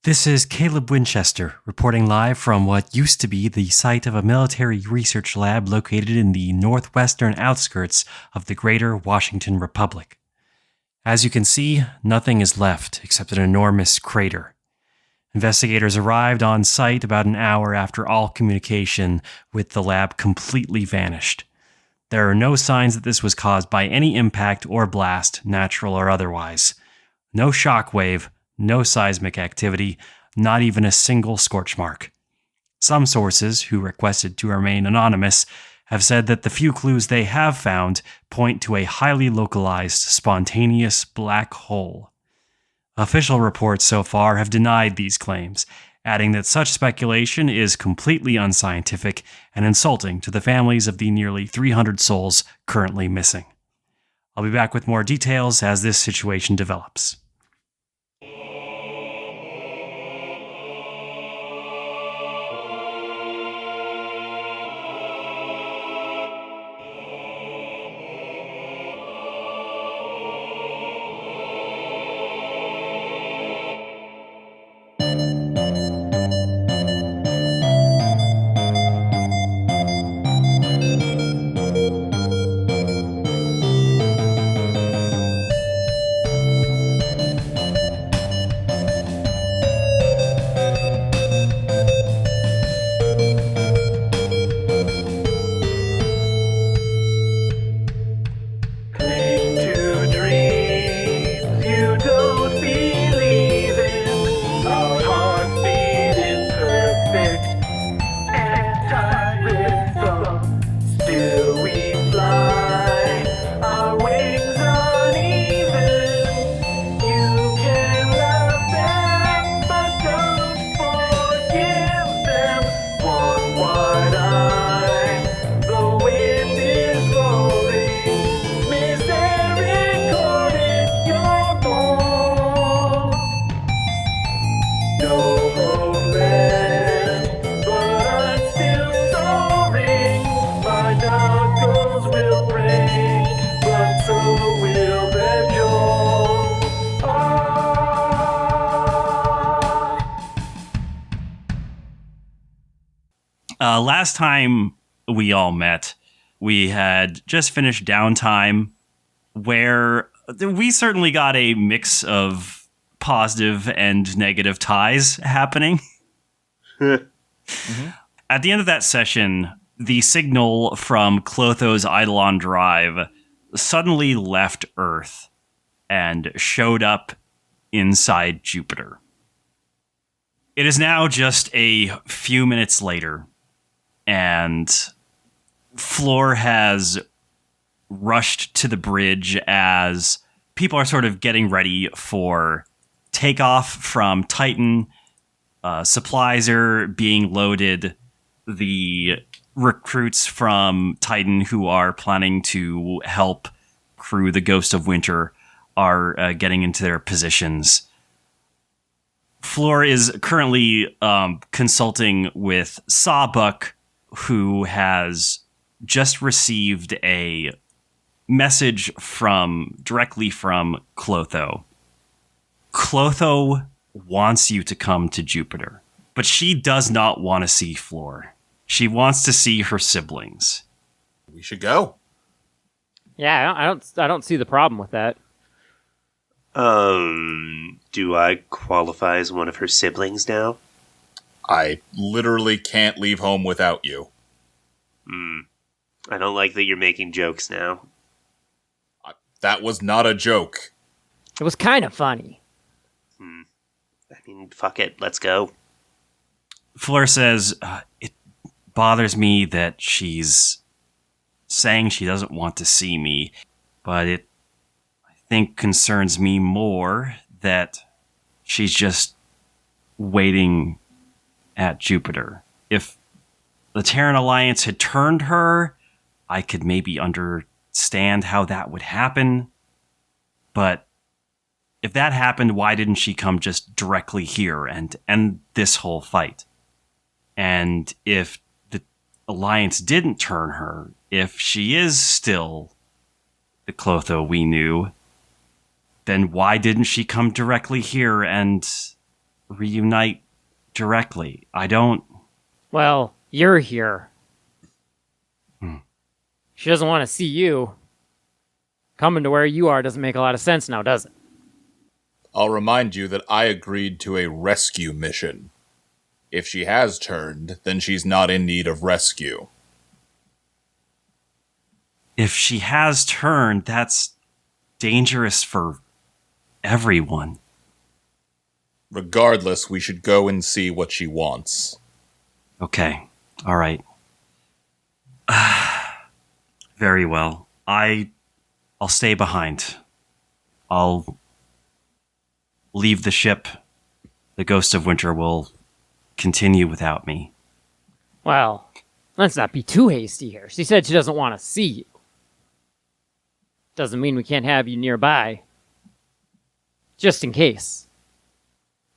This is Caleb Winchester, reporting live from what used to be the site of a military research lab located in the northwestern outskirts of the greater Washington Republic. As you can see, nothing is left except an enormous crater. Investigators arrived on site about an hour after all communication with the lab completely vanished. There are no signs that this was caused by any impact or blast, natural or otherwise. No shockwave, no seismic activity, not even a single scorch mark. Some sources, who requested to remain anonymous, have said that the few clues they have found point to a highly localized, spontaneous black hole. Official reports so far have denied these claims, adding that such speculation is completely unscientific and insulting to the families of the nearly 300 souls currently missing. I'll be back with more details as this situation develops. Last time we all met, we had just finished downtime where we certainly got a mix of positive and negative ties happening. Mm-hmm. At the end of that session, the signal from Clotho's Eidolon drive suddenly left Earth and showed up inside Jupiter. It is now just a few minutes later, and Floor has rushed to the bridge as people are sort of getting ready for takeoff from Titan. Supplies are being loaded. The recruits from Titan who are planning to help crew the Ghost of Winter are getting into their positions. Floor is currently consulting with Sawbuck, who has just received a message directly from Clotho. Clotho wants you to come to Jupiter, but she does not want to see Floor. She wants to see her siblings. We should go. Yeah, I don't see the problem with that. Do I qualify as one of her siblings now? I literally can't leave home without you. I don't like that you're making jokes now. That was not a joke. It was kind of funny. I mean, fuck it, let's go. Fleur says, it bothers me that she's saying she doesn't want to see me, but it, I think, concerns me more that she's just waiting at Jupiter. If the Terran Alliance had turned her, I could maybe understand how that would happen. But if that happened, why didn't she come just directly here and end this whole fight? And if the Alliance didn't turn her, if she is still the Clotho we knew, then why didn't she come directly here and reunite directly. I don't... Well, you're here. She doesn't want to see you. Coming to where you are doesn't make a lot of sense now, does it? I'll remind you that I agreed to a rescue mission. If she has turned, then she's not in need of rescue. If she has turned, that's dangerous for everyone. Regardless, we should go and see what she wants. Okay. All right. Very well. I'll stay behind. I'll leave the ship. The Ghost of Winter will continue without me. Well, let's not be too hasty here. She said she doesn't want to see you. Doesn't mean we can't have you nearby. Just in case.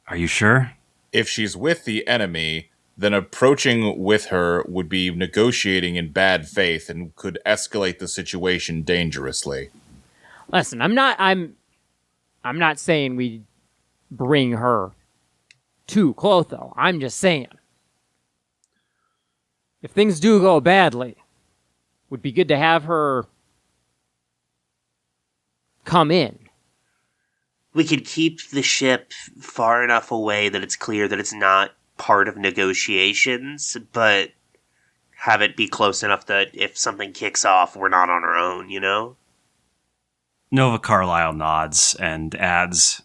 Are you sure? If she's with the enemy, then approaching with her would be negotiating in bad faith and could escalate the situation dangerously. Listen, I'm not saying we bring her to Clotho. I'm just saying, if things do go badly, would be good to have her come in. We could keep the ship far enough away that it's clear that it's not part of negotiations, but have it be close enough that if something kicks off, we're not on our own, you know? Nova Carlyle nods and adds,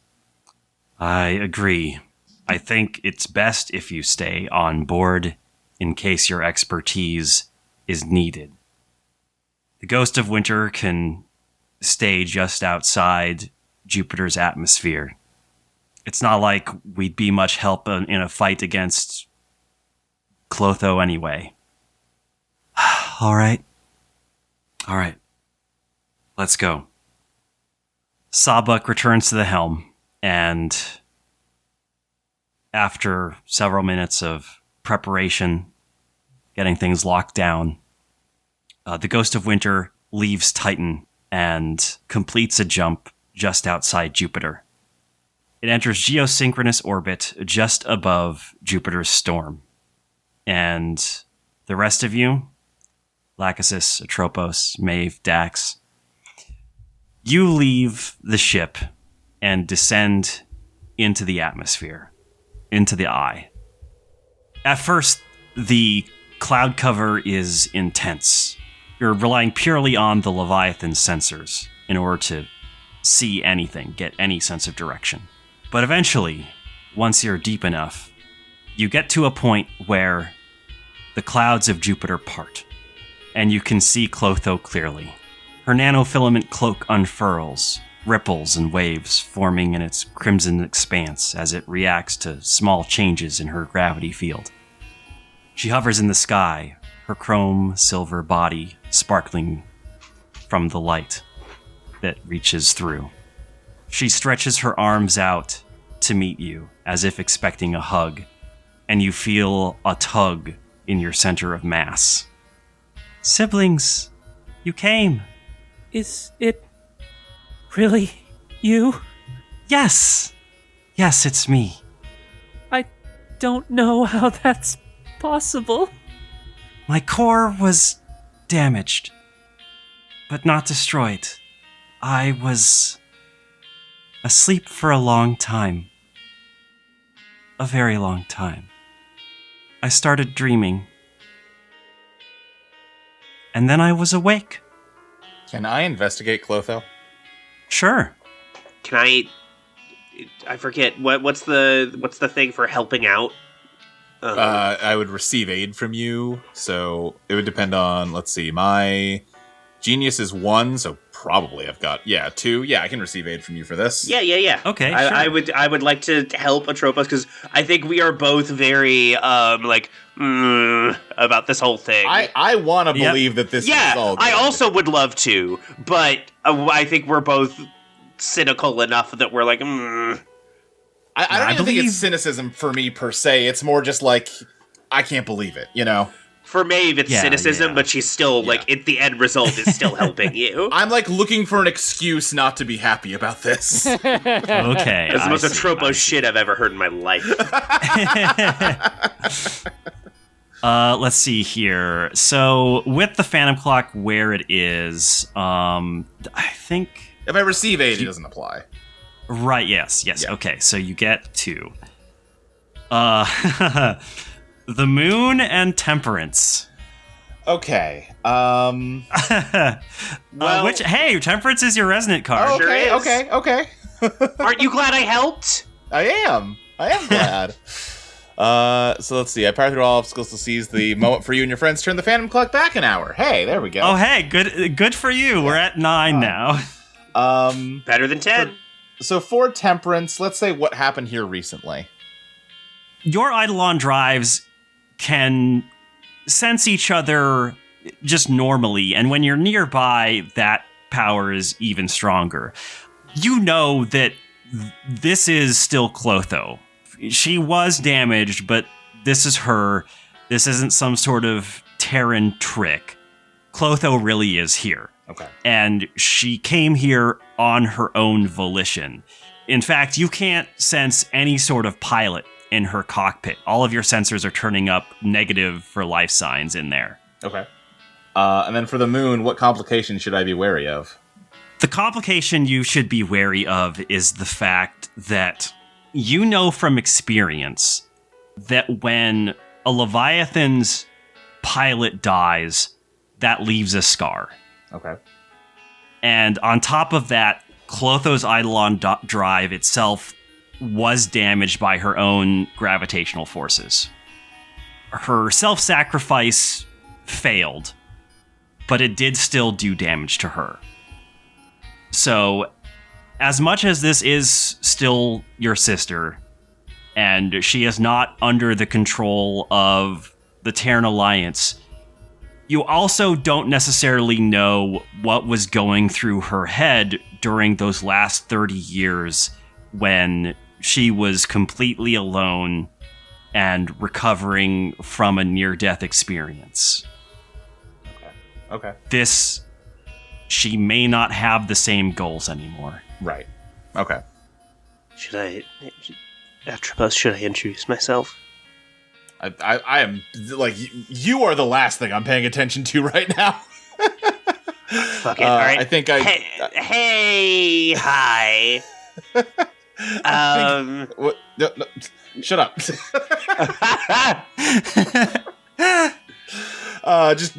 I agree. I think it's best if you stay on board in case your expertise is needed. The Ghost of Winter can stay just outside Jupiter's atmosphere. It's not like we'd be much help in a fight against Clotho anyway. All right. Let's go. Sawbuck returns to the helm, and after several minutes of preparation, getting things locked down, the Ghost of Winter leaves Titan and completes a jump just outside Jupiter. It enters geosynchronous orbit just above Jupiter's storm. And the rest of you, Lákhesis, Atropos, Mayve, Dax, you leave the ship and descend into the atmosphere, into the eye. At first, the cloud cover is intense. You're relying purely on the Leviathan sensors in order to see anything, get any sense of direction. But eventually, once you're deep enough, you get to a point where the clouds of Jupiter part, and you can see Clotho clearly. Her nanofilament cloak unfurls, ripples and waves forming in its crimson expanse as it reacts to small changes in her gravity field. She hovers in the sky, her chrome silver body sparkling from the light that reaches through. She stretches her arms out to meet you, as if expecting a hug, and you feel a tug in your center of mass. Siblings, you came. Is it really you? Yes, it's me. I don't know how that's possible. My core was damaged, but not destroyed. I was asleep for a long time. A very long time. I started dreaming. And then I was awake. Can I investigate Clotho? Sure. Can I forget what's the thing for helping out? I would receive aid from you, so it would depend on, let's see, my genius is 1, so probably I've got, 2. Yeah, I can receive aid from you for this. Yeah. Okay, I sure. I would like to help Atropos, because I think we are both very, about this whole thing. I want to believe that this is all good. I also would love to, but I think we're both cynical enough that we're like, I don't even think it's cynicism for me per se. It's more just like, I can't believe it, you know? For Mayve, it's cynicism, but she's still, the end result is still helping you. I'm, looking for an excuse not to be happy about this. Okay. That's the most Atropos shit I've ever heard in my life. Let's see here. So, with the Phantom Clock where it is, I think... If I receive aid, it doesn't apply. Right, yes. Yeah. Okay, so you get 2. The Moon and Temperance. Okay. Which, hey, Temperance is your resonant card. Okay. Aren't you glad I helped? I am glad. So let's see. I power through all obstacles to seize the moment for you and your friends. Turn the Phantom Clock back an hour. Hey, there we go. Oh, hey, good for you. We're at 9 now. Better than 10. So for Temperance, let's say what happened here recently. Your Eidolon drives can sense each other just normally, and when you're nearby, that power is even stronger. You know that this is still Clotho. She was damaged, but this is her. This isn't some sort of Terran trick. Clotho really is here. Okay. And she came here on her own volition. In fact, you can't sense any sort of pilot in her cockpit. All of your sensors are turning up negative for life signs in there. Okay. And then for the Moon, what complications should I be wary of? The complication you should be wary of is the fact that you know from experience that when a Leviathan's pilot dies, that leaves a scar. Okay. And on top of that, Clotho's Eidolon drive itself was damaged by her own gravitational forces. Her self-sacrifice failed, but it did still do damage to her. So, as much as this is still your sister, and she is not under the control of the Terran Alliance, you also don't necessarily know what was going through her head during those last 30 years when she was completely alone and recovering from a near-death experience. Okay. She may not have the same goals anymore. Right. Okay. Atropos, should I introduce myself? I am, you are the last thing I'm paying attention to right now. Fuck it, alright. I think Hey, hi. What? No, shut up. Just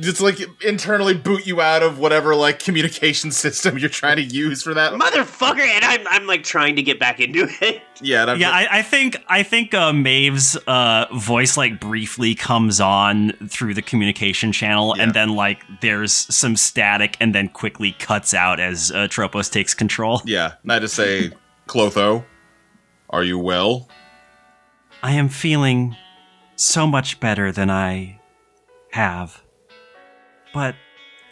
internally boot you out of whatever communication system you're trying to use for that motherfucker, and I'm trying to get back into it. I think Mayve's voice briefly comes on through the communication channel, and then there's some static, and then quickly cuts out as Atropos takes control. Yeah, and I just say, Clotho, are you well? I am feeling so much better than I have. But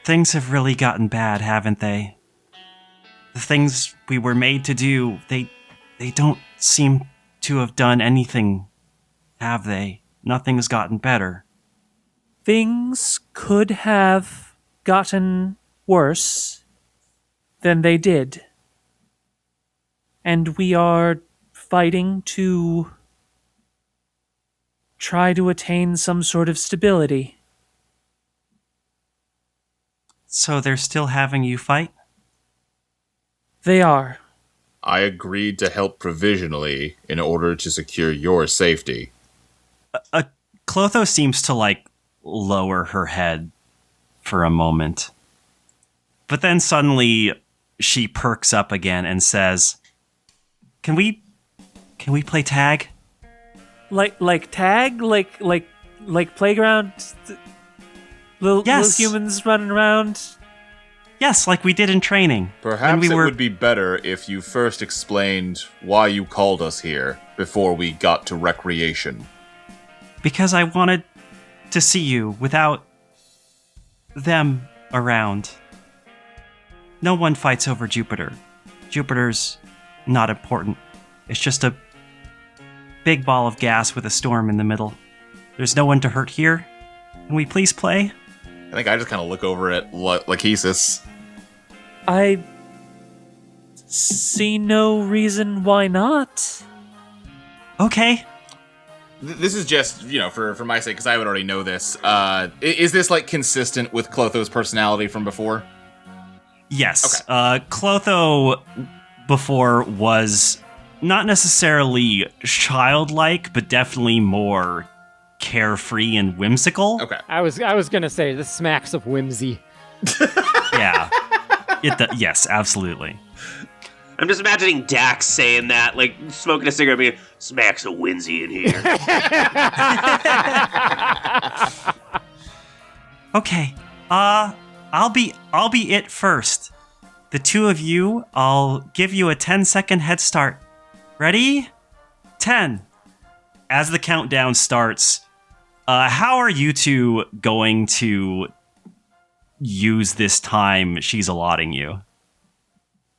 things have really gotten bad, haven't they? The things we were made to do, they don't seem to have done anything, have they? Nothing's gotten better. Things could have gotten worse than they did. And we are fighting to try to attain some sort of stability. So they're still having you fight? They are. I agreed to help provisionally in order to secure your safety. Clotho seems to, lower her head for a moment. But then suddenly she perks up again and says, Can we play tag? Like tag? Like playground? Little humans running around? Yes, like we did in training. Perhaps it would be better if you first explained why you called us here before we got to recreation. Because I wanted to see you without them around. No one fights over Jupiter. Jupiter's not important. It's just a big ball of gas with a storm in the middle. There's no one to hurt here, Can we please play? I think I just kind of look over at Lákhesis. I see no reason why not. Okay. This is just, for my sake, because I would already know this. Is this, consistent with Clotho's personality from before? Yes. Okay. Clotho before was not necessarily childlike, but definitely more carefree and whimsical. Okay. I was gonna say this smacks of whimsy. Yeah. Yes, absolutely. I'm just imagining Dax saying that, smoking a cigarette, being smacks of whimsy in here. Okay. I'll be it first. The two of you, I'll give you a 10-second head start. Ready? 10. As the countdown starts, how are you two going to use this time she's allotting you?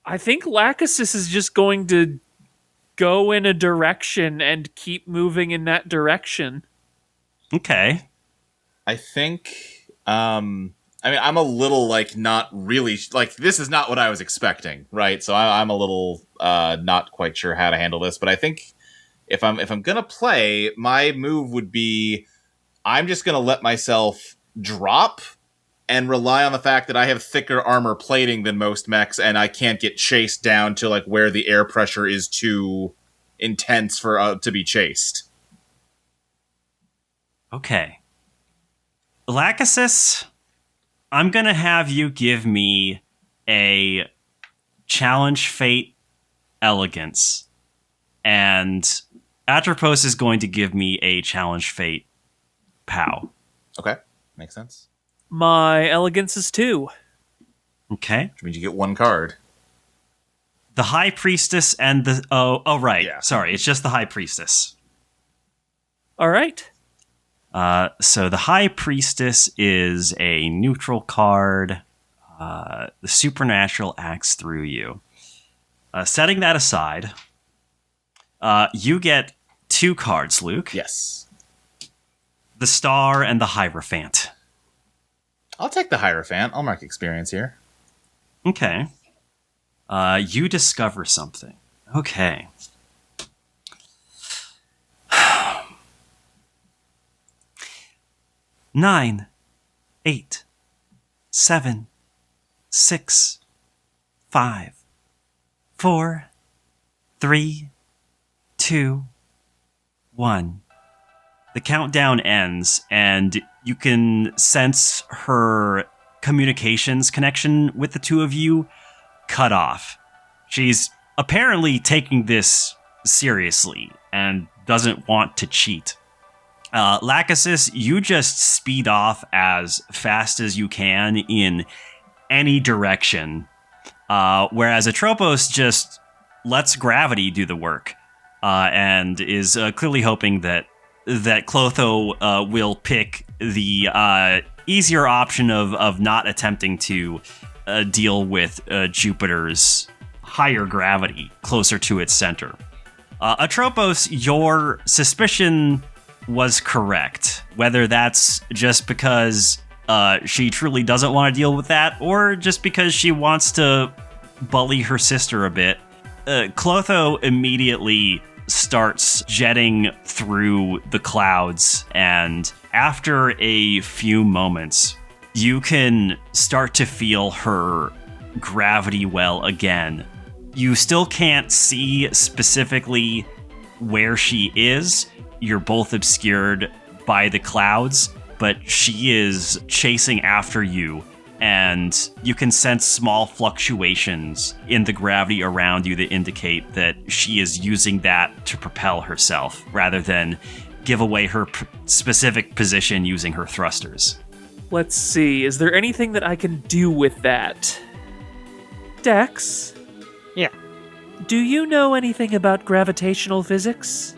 I think Lákhesis is just going to go in a direction and keep moving in that direction. Okay. I think, I'm a little, not really, this is not what I was expecting, right? So I'm a little, not quite sure how to handle this, but I think if I'm gonna play, my move would be, I'm just gonna let myself drop and rely on the fact that I have thicker armor plating than most mechs, and I can't get chased down to where the air pressure is too intense for to be chased. Okay. Lákhesis, I'm gonna have you give me a challenge fate elegance, and Atropos is going to give me a challenge fate pow. Okay, makes sense. My elegance is 2. Okay. Which means you get one card. The High Priestess and the... Oh, right. Yeah. Sorry, it's just the High Priestess. All right. So the High Priestess is a neutral card. The Supernatural acts through you. Setting that aside, you get 2 cards, Luke. Yes. The Star and the Hierophant. I'll take the Hierophant. I'll mark experience here. Okay. You discover something. Okay. Nine, 8, 7, 6, 5, 4, 3, 2, 1. The countdown ends, and you can sense her communications connection with the two of you cut off. She's apparently taking this seriously and doesn't want to cheat. Lákhesis, you just speed off as fast as you can in any direction, whereas Atropos just lets gravity do the work, and is clearly hoping that Clotho will pick the easier option of not attempting to deal with Jupiter's higher gravity closer to its center. Atropos, your suspicion was correct. Whether that's just because she truly doesn't want to deal with that, or just because she wants to bully her sister a bit, Clotho immediately starts jetting through the clouds, and after a few moments, you can start to feel her gravity well again. You still can't see specifically where she is. You're both obscured by the clouds, but she is chasing after you, and you can sense small fluctuations in the gravity around you that indicate that she is using that to propel herself rather than give away her specific position using her thrusters. Let's see. Is there anything that I can do with that? Dex? Yeah. Do you know anything about gravitational physics?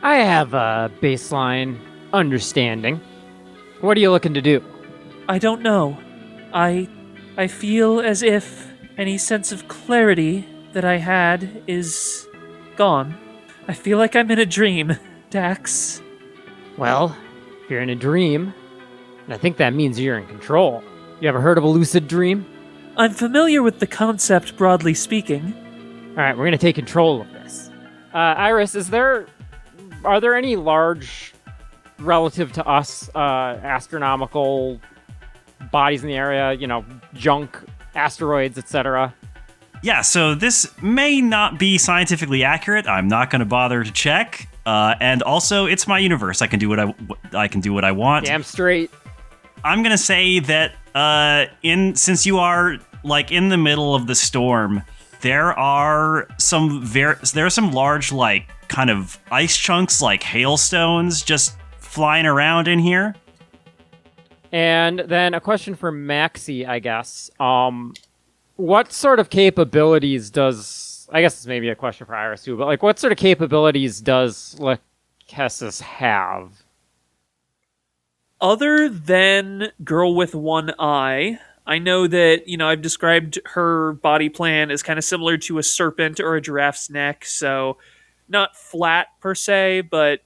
I have a baseline understanding. What are you looking to do? I don't know. I feel as if any sense of clarity that I had is gone. I feel like I'm in a dream, Dax. Well, if you're in a dream, And I think that means you're in control. You ever heard of a lucid dream? I'm familiar with the concept, broadly speaking. All right, we're going to take control of this. Iris, are there any large, relative to us, astronomical bodies in the area, junk, asteroids, etc.? Yeah, so this may not be scientifically accurate. I'm not going to bother to check. And also, it's my universe. I can do what I want. Damn straight. I'm going to say that since you are like in the middle of the storm, there are some large like kind of ice chunks like hailstones just flying around in here. And then a question for Maxie, I guess. What sort of capabilities does... I guess it's maybe a question for Iris too, but like what sort of capabilities does Lákhesis have? Other than Girl with One Eye, I know that, I've described her body plan as kind of similar to a serpent or a giraffe's neck, so not flat per se, but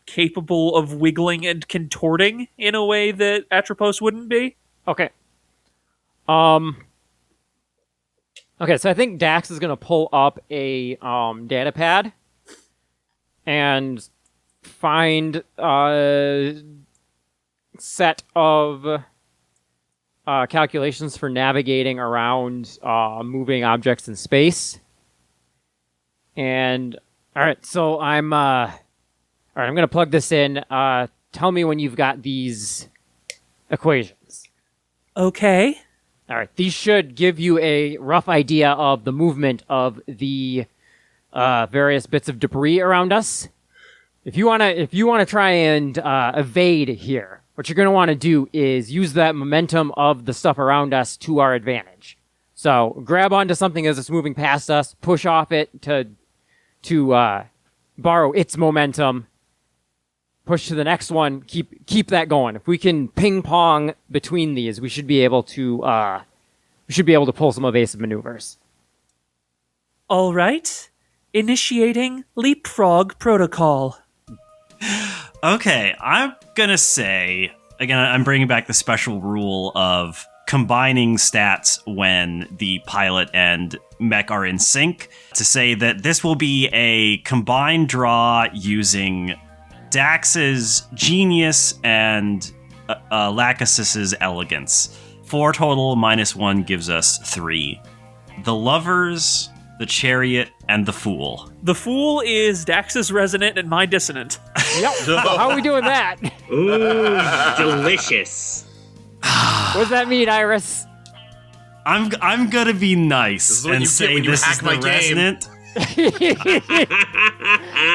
capable of wiggling and contorting in a way that Atropos wouldn't be. Okay. Okay, so I think Dax is going to pull up a data pad and find a set of calculations for navigating around moving objects in space. And all right, so I'm going to plug this in. Tell me when you've got these equations. Okay. All right, these should give you a rough idea of the movement of the various bits of debris around us. If you wanna try and evade here, what you're gonna want to do is use that momentum of the stuff around us to our advantage. So grab onto something as it's moving past us, push off it to borrow its momentum. Push to the next one. Keep that going. If we can ping pong between these, we should be able to pull some evasive maneuvers. All right. Initiating leapfrog protocol. Okay, I'm gonna say again. I'm bringing back the special rule of combining stats when the pilot and mech are in sync to say that this will be a combined draw using Dax's genius and Lákhesis' elegance. 4 total, -1 gives us 3. The lovers, the chariot, and the fool. The fool is Dax's resonant and my dissonant. Yep. How are we doing that? Ooh, delicious. What does that mean, Iris? I'm gonna be nice and say this is the resonant.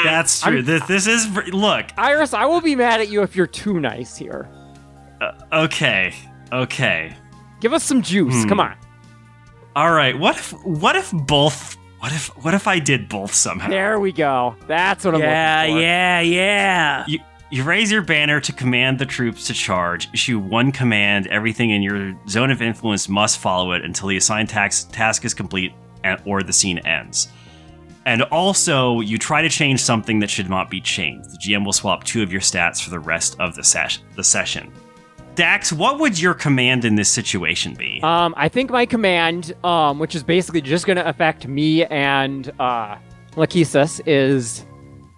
That's true. This is look. Iris, I will be mad at you if you're too nice here. Okay. Give us some juice. Come on. All right. What if I did both somehow? There we go. That's what I'm looking for. Yeah. You raise your banner to command the troops to charge. Issue one command. Everything in your zone of influence must follow it until the assigned task is complete or the scene ends. And also, you try to change something that should not be changed. The GM will swap 2 of your stats for the rest of the session. Dax, what would your command in this situation be? I think my command, which is basically just going to affect me and Lákhesis, is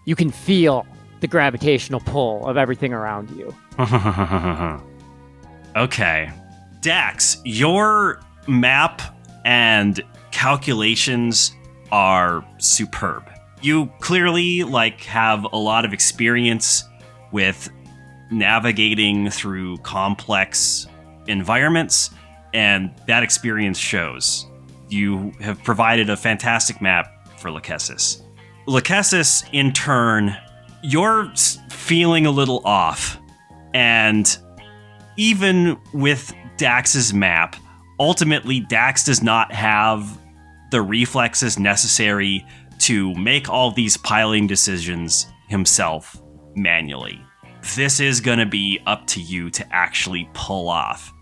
you can feel the gravitational pull of everything around you. Okay. Dax, your map and calculations are superb. You clearly have a lot of experience with navigating through complex environments, and that experience shows. You have provided a fantastic map for Lákhesis. Lákhesis, in turn, you're feeling a little off, and even with Dax's map, ultimately Dax does not have the reflexes necessary to make all these piling decisions himself manually. This is going to be up to you to actually pull off.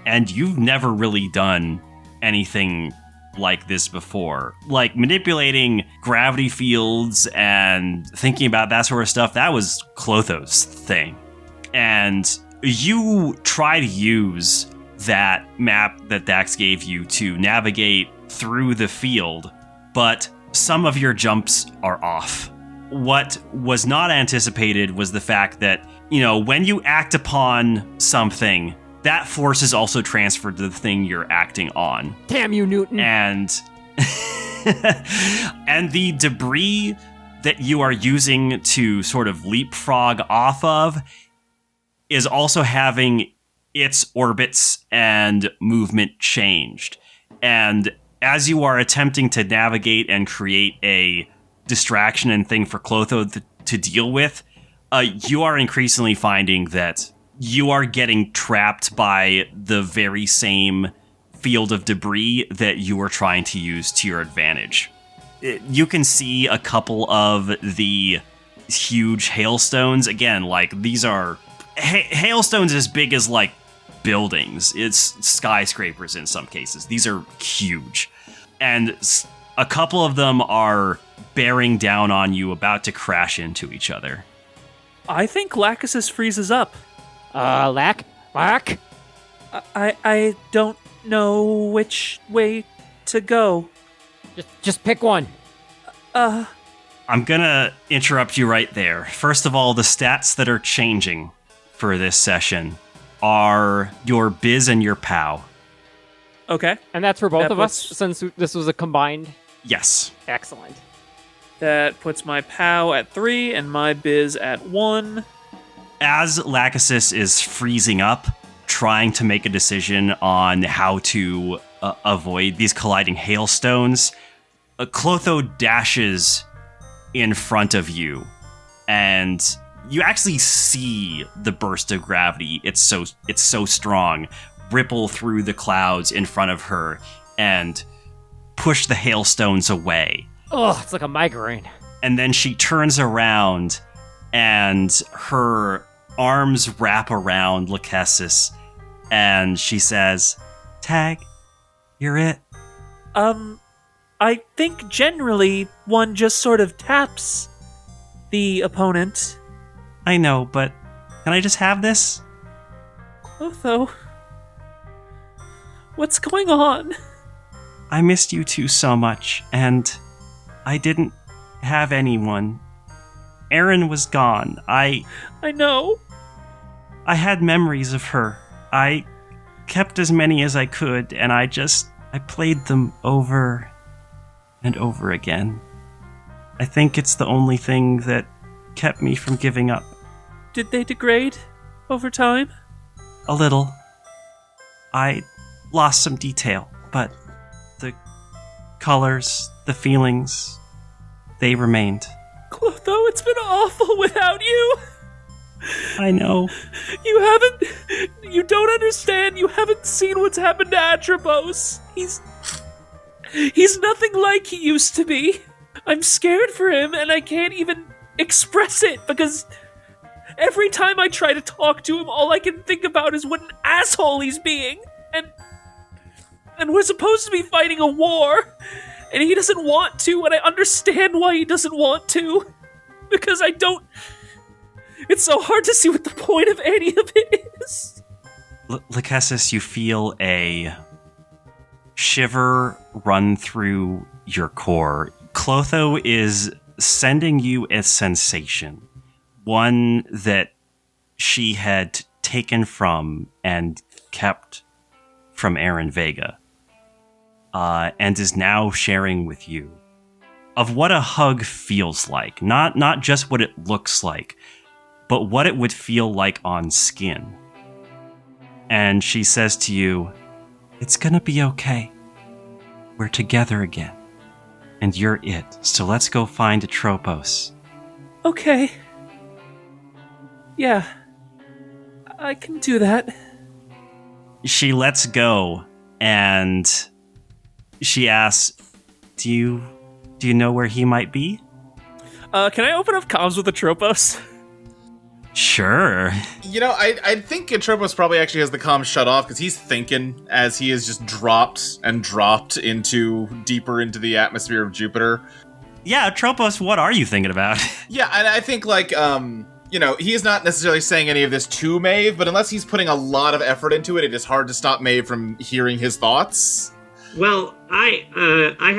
And you've never really done anything like this before. Like manipulating gravity fields and thinking about that sort of stuff, that was Clotho's thing. And you try to use that map that Dax gave you to navigate through the field, but some of your jumps are off. What was not anticipated was the fact that, when you act upon something, that force is also transferred to the thing you're acting on. Damn you, Newton. And and the debris that you are using to sort of leapfrog off of is also having its orbits and movement changed. And as you are attempting to navigate and create a distraction and thing for Clotho to deal with, you are increasingly finding that you are getting trapped by the very same field of debris that you were trying to use to your advantage. You can see a couple of the huge hailstones. Again, like, these are hailstones as big as, like, buildings. It's skyscrapers in some cases. These are huge. And a couple of them are bearing down on you, about to crash into each other. I think Lákhesis freezes up. Lack? I don't know which way to go. Just pick one. I'm gonna interrupt you right there. First of all, the stats that are changing for this session are your biz and your pow. Okay. And that's for both That of us, puts- since this was a combined. Yes. Excellent. That puts my POW at 3 and my biz at 1. As Lákhesis is freezing up, trying to make a decision on how to avoid these colliding hailstones, Clotho dashes in front of you, and you actually see the burst of gravity. It's so strong, ripple through the clouds in front of her and push the hailstones away. Oh, it's like a migraine. And then she turns around and her arms wrap around Lákhesis and she says, "Tag, you're it." I think generally one just sort of taps the opponent. I know, but can I just have this? Clotho, what's going on? I missed you two so much, and I didn't have anyone. Erin was gone. I know. I had memories of her. I kept as many as I could, and I played them over and over again. I think it's the only thing that kept me from giving up. Did they degrade over time? A little. I lost some detail, but the colors, the feelings, they remained. Clotho, it's been awful without you. I know. You don't understand. You haven't seen what's happened to Atropos. He's nothing like he used to be. I'm scared for him, and I can't even express it, because every time I try to talk to him, all I can think about is what an asshole he's being. And we're supposed to be fighting a war, and he doesn't want to, and I understand why he doesn't want to, because I don't... It's so hard to see what the point of any of it is. Lákhesis, you feel a shiver run through your core. Clotho is sending you a sensation, one that she had taken from and kept from Aaron Vega, and is now sharing with you, of what a hug feels like. Not just what it looks like, but what it would feel like on skin. And she says to you, "It's gonna be okay. We're together again. And you're it. So let's go find Atropos." Okay. Yeah. I can do that. She lets go and she asks, Do you know where he might be?" Can I open up comms with Atropos? Sure. I think Atropos probably actually has the comms shut off because he's thinking as he is just dropped deeper into the atmosphere of Jupiter. Yeah, Atropos, what are you thinking about? Yeah, and I think he is not necessarily saying any of this to Mayve, but unless he's putting a lot of effort into it, it is hard to stop Mayve from hearing his thoughts. Well, I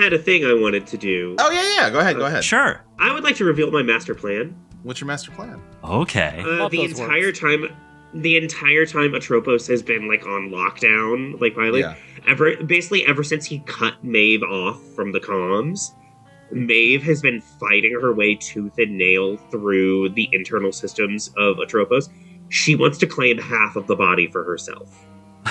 had a thing I wanted to do. Oh, yeah. Go ahead. Sure. I would like to reveal my master plan. What's your master plan? Okay. Love those The entire time Atropos has been, like, on lockdown, like, Pilot, ever since he cut Mayve off from the comms, Mayve has been fighting her way tooth and nail through the internal systems of Atropos. She wants to claim half of the body for herself.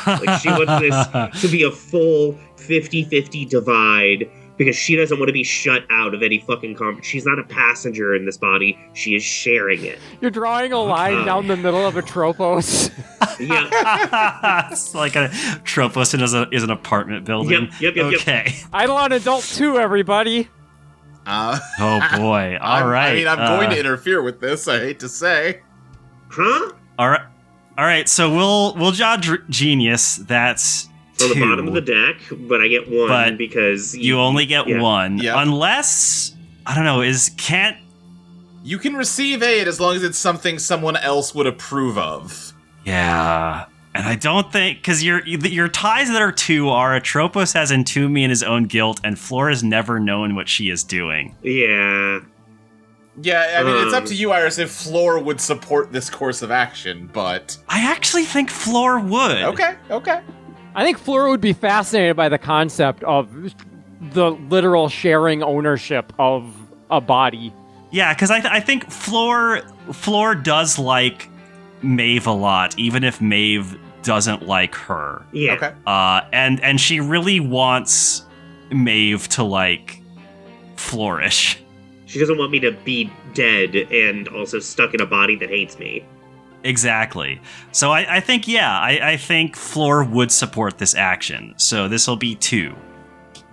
Like, she wants this to be a full 50-50 divide, because she doesn't want to be shut out of any fucking She's not a passenger in this body. She is sharing it. You're drawing a line down the middle of Atropos. Yeah. It's like a Atropos is an apartment building. Yep. Okay. Eidolon Adult 2, everybody. Oh boy. All right. I'm going to interfere with this, I hate to say. Huh? All right. So we'll draw Genius. That's On the 2. bottom of the deck, but I get one But because... You only get one. Yeah. Unless, I don't know, You can receive aid as long as it's something someone else would approve of. Yeah. And I don't think, because your ties that are 2 are Atropos has entombed me in his own guilt, and Flora has never known what she is doing. Yeah. Yeah, I mean, it's up to you, Iris, if Floor would support this course of action, but... I actually think Flora would. Okay. I think Flora would be fascinated by the concept of the literal sharing ownership of a body. Yeah, because I think Floor does like Mayve a lot, even if Mayve doesn't like her. Yeah. Okay. And she really wants Mayve to, like, flourish. She doesn't want me to be dead and also stuck in a body that hates me. Exactly. So I think, I think Floor would support this action. So this will be 2.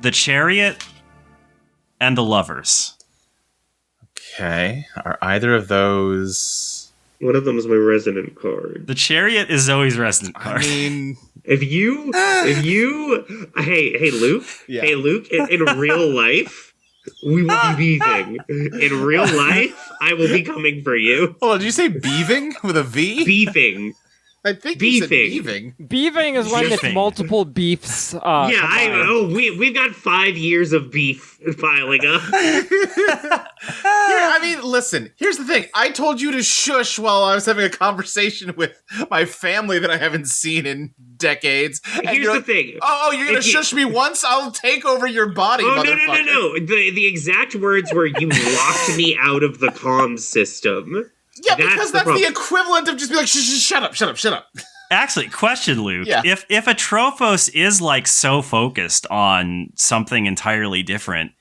The Chariot and the Lovers. Okay. Are either of those... One of them is my resident card. The Chariot is Zoe's resident card. I mean... If you, hey, Luke, Yeah. hey, Luke, in real life, we will be beefing. In real life, I will be coming for you. Hold on, did you say beaving with a V? Beefing. I think you said Beefing. beaving. Beefing is when it's Beefing. multiple beefs. Yeah, we've got 5 years of beef piling up. I mean, listen, here's the thing. I told you to shush while I was having a conversation with my family that I haven't seen in decades. And Here's you're the like, thing. Oh, you're gonna If you- shush me once? I'll take over your body, Oh, motherfucker. no. The exact words were, you locked me out of the comms system. Yeah, because that's the problem. equivalent of just be like, shut up. Actually, question, Luke. Yeah. If Atropos is, like, so focused on something entirely different,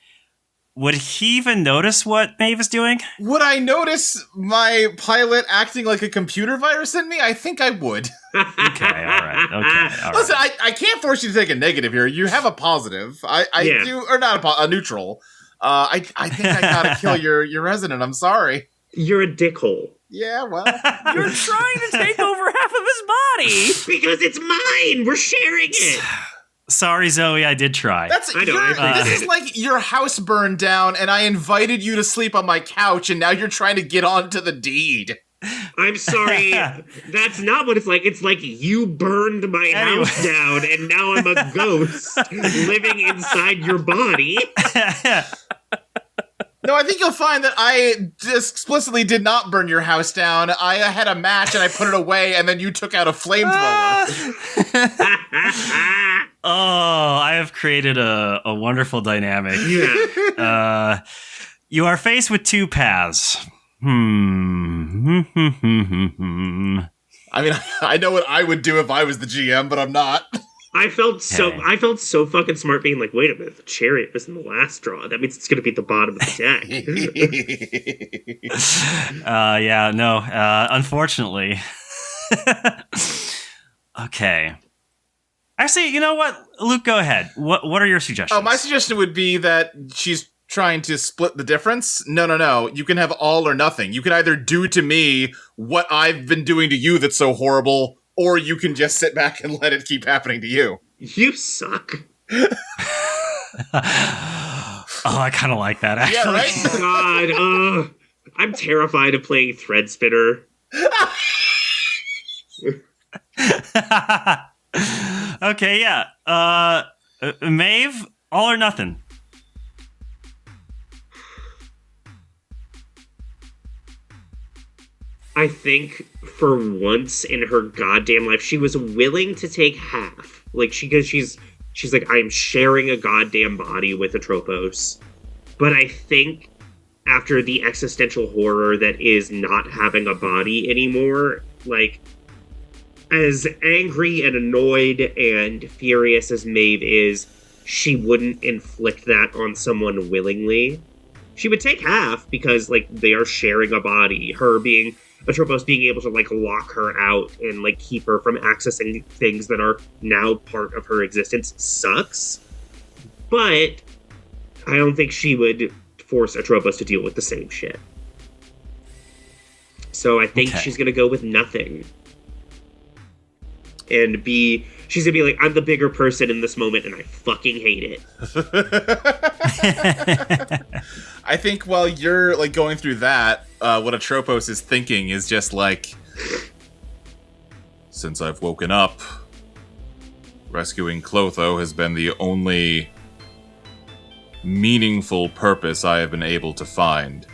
would he even notice what Mayve is doing? Would I notice my pilot acting like a computer virus in me? I think I would. Okay, all right. Listen, I can't force you to take a negative here. You have a positive. I Yeah. do, or not a neutral. I think I gotta kill your resident. I'm sorry. You're a dickhole. Yeah, well. You're trying to take over half of his body. Because it's mine! We're sharing it! Sorry, Zoe, I did try. That's I know, I appreciate this is like your house burned down, and I invited you to sleep on my couch, and now you're trying to get onto the deed. I'm sorry. That's not what it's like. It's like you burned my house down, and now I'm a ghost living inside your body. No, I think you'll find that I explicitly did not burn your house down. I had a match and I put it away, and then you took out a flamethrower. Oh, I have created a wonderful dynamic. Yeah. You are faced with 2 paths. I mean, I know what I would do if I was the GM, but I'm not. I felt so fucking smart being like, wait a minute, the chariot was in the last draw. That means it's gonna be at the bottom of the deck. Yeah, no, unfortunately. Okay. Actually, you know what? Luke, go ahead. What are your suggestions? Oh, my suggestion would be that she's trying to split the difference. No. You can have all or nothing. You can either do to me what I've been doing to you that's so horrible, or you can just sit back and let it keep happening to you. You suck. Oh, I kind of like that, actually. Yeah, right? God, I'm terrified of playing Thread Spinner. Okay, yeah. Mayve, all or nothing. I think for once in her goddamn life, she was willing to take half. Like, she's like, I'm sharing a goddamn body with Atropos. But I think after the existential horror that is not having a body anymore, like, as angry and annoyed and furious as Mayve is, she wouldn't inflict that on someone willingly. She would take half because, like, they are sharing a body. Atropos being able to, like, lock her out and, like, keep her from accessing things that are now part of her existence sucks. But I don't think she would force Atropos to deal with the same shit. So I think she's gonna go with nothing. And she's gonna be like, I'm the bigger person in this moment and I fucking hate it. I think while you're, like, going through that, what Atropos is thinking is just like, since I've woken up, rescuing Clotho has been the only meaningful purpose I have been able to find.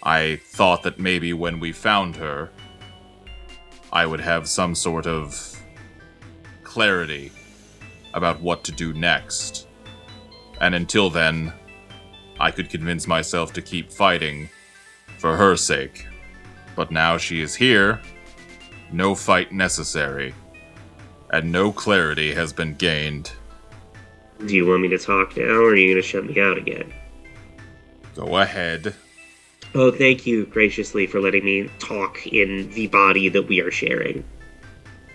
I thought that maybe when we found her, I would have some sort of clarity about what to do next. And until then, I could convince myself to keep fighting for her sake. But now she is here, no fight necessary, and no clarity has been gained. Do you want me to talk now, or are you gonna shut me out again? Go ahead. Oh, thank you graciously for letting me talk in the body that we are sharing.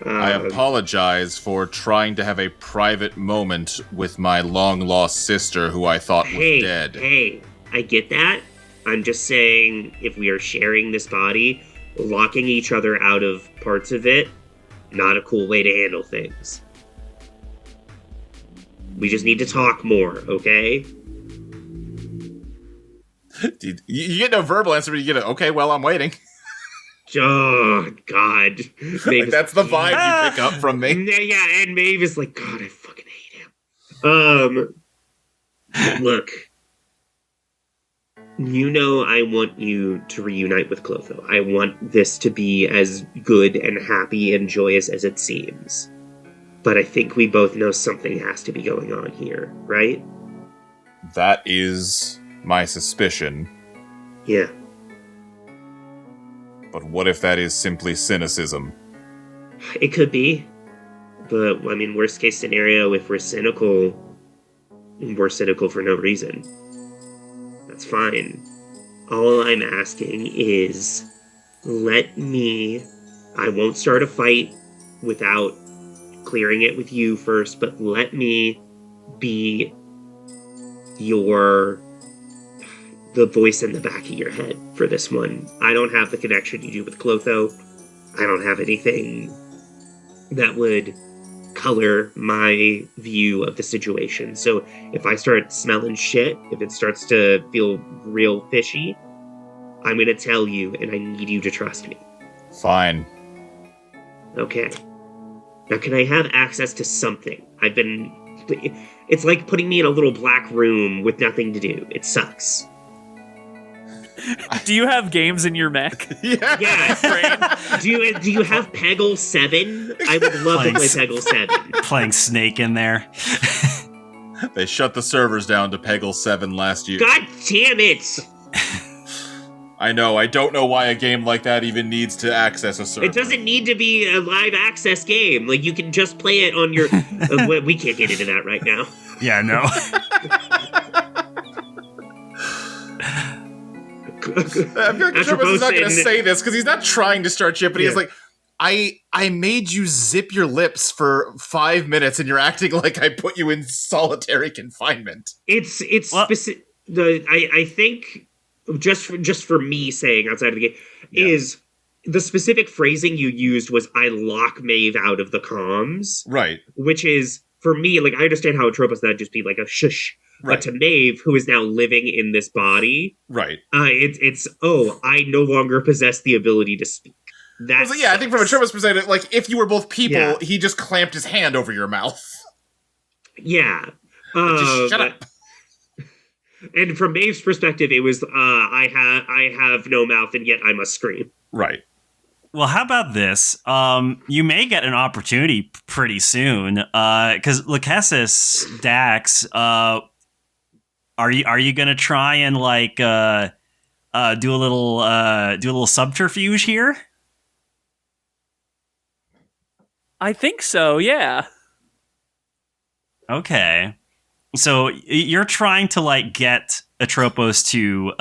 I apologize for trying to have a private moment with my long-lost sister who I thought was dead. Hey, I get that. I'm just saying, if we are sharing this body, locking each other out of parts of it, not a cool way to handle things. We just need to talk more, okay? You get no verbal answer, but you get a, okay, well, I'm waiting. Oh, God. Like, that's the vibe you pick up from me. Yeah, and Mayve is like, God, I fucking hate him. Look. You know I want you to reunite with Clotho. I want this to be as good and happy and joyous as it seems. But I think we both know something has to be going on here, right? That is my suspicion. Yeah. But what if that is simply cynicism? It could be. But, I mean, worst case scenario, if we're cynical for no reason. That's fine. All I'm asking is, I won't start a fight without clearing it with you first, but let me be the voice in the back of your head for this one. I don't have the connection you do with Clotho. I don't have anything that would color my view of the situation. So if I start smelling shit, if it starts to feel real fishy, I'm going to tell you, and I need you to trust me. Fine. Okay. Now, can I have access to something? It's like putting me in a little black room with nothing to do. It sucks. Do you have games in your mech? Yeah. Do you have Peggle 7? I would love to play Peggle 7. Playing Snake in there. They shut the servers down to Peggle 7 last year. God damn it! I know, I don't know why a game like that even needs to access a server. It doesn't need to be a live access game. Like, you can just play it on your... we can't get into that right now. Yeah, no. I feel like Atropos is not going to say this because he's not trying to start shit, but he's like, I made you zip your lips for 5 minutes and you're acting like I put you in solitary confinement. It's specific. I think just for me saying outside of the game is the specific phrasing you used was I lock Mayve out of the comms. Right. Which is, for me, like, I understand how Atropos that'd just be like a shush. But to Mayve, who is now living in this body, right? It's I no longer possess the ability to speak. That's I think from Atropos' perspective, like if you were both people, he just clamped his hand over your mouth. Yeah. Just shut up. And from Maeve's perspective, it was I have no mouth and yet I must scream. Right. Well, how about this? You may get an opportunity pretty soon, because Lákhesis, Dax, are you gonna try and like do a little subterfuge here? I think so, yeah. Okay. So you're trying to like get Atropos to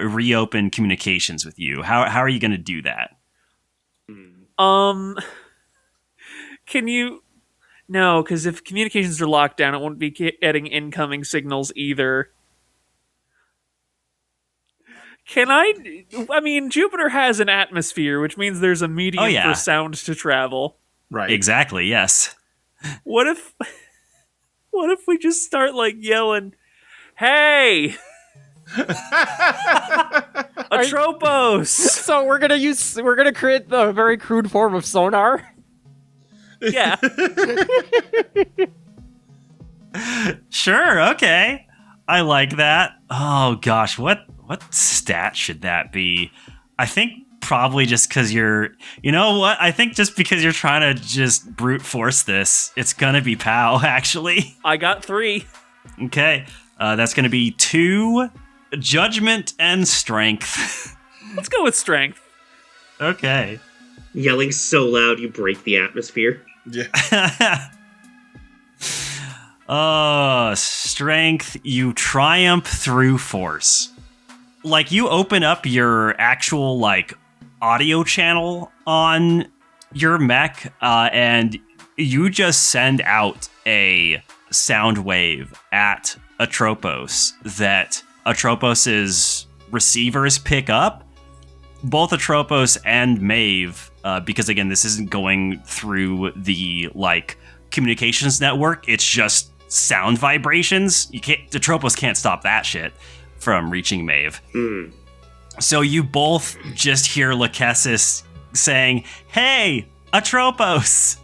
reopen communications with you. How are you going to do that? Can you? No, because if communications are locked down, it won't be getting incoming signals either. Can I? I mean, Jupiter has an atmosphere, which means there's a medium for sound to travel. Right. Exactly. Yes. What if we just start like yelling, "Hey, Atropos!" So we're gonna create the very crude form of sonar. Yeah. Sure. Okay. I like that. Oh gosh, what stat should that be? I think probably just because you know what? I think just because you're trying to just brute force this, it's gonna be POW, actually. I got 3. Okay. That's gonna be 2 judgment and strength. Let's go with strength. Okay. Yelling so loud you break the atmosphere. Yeah. Strength, you triumph through force. Like, you open up your actual, like, audio channel on your mech, and you just send out a sound wave at Atropos that Atropos' receivers pick up. Both Atropos and Mayve, because again, this isn't going through the, like, communications network, it's just sound vibrations. Atropos can't stop that shit from reaching Mayve. So you both just hear Lákhesis saying, "Hey, Atropos!"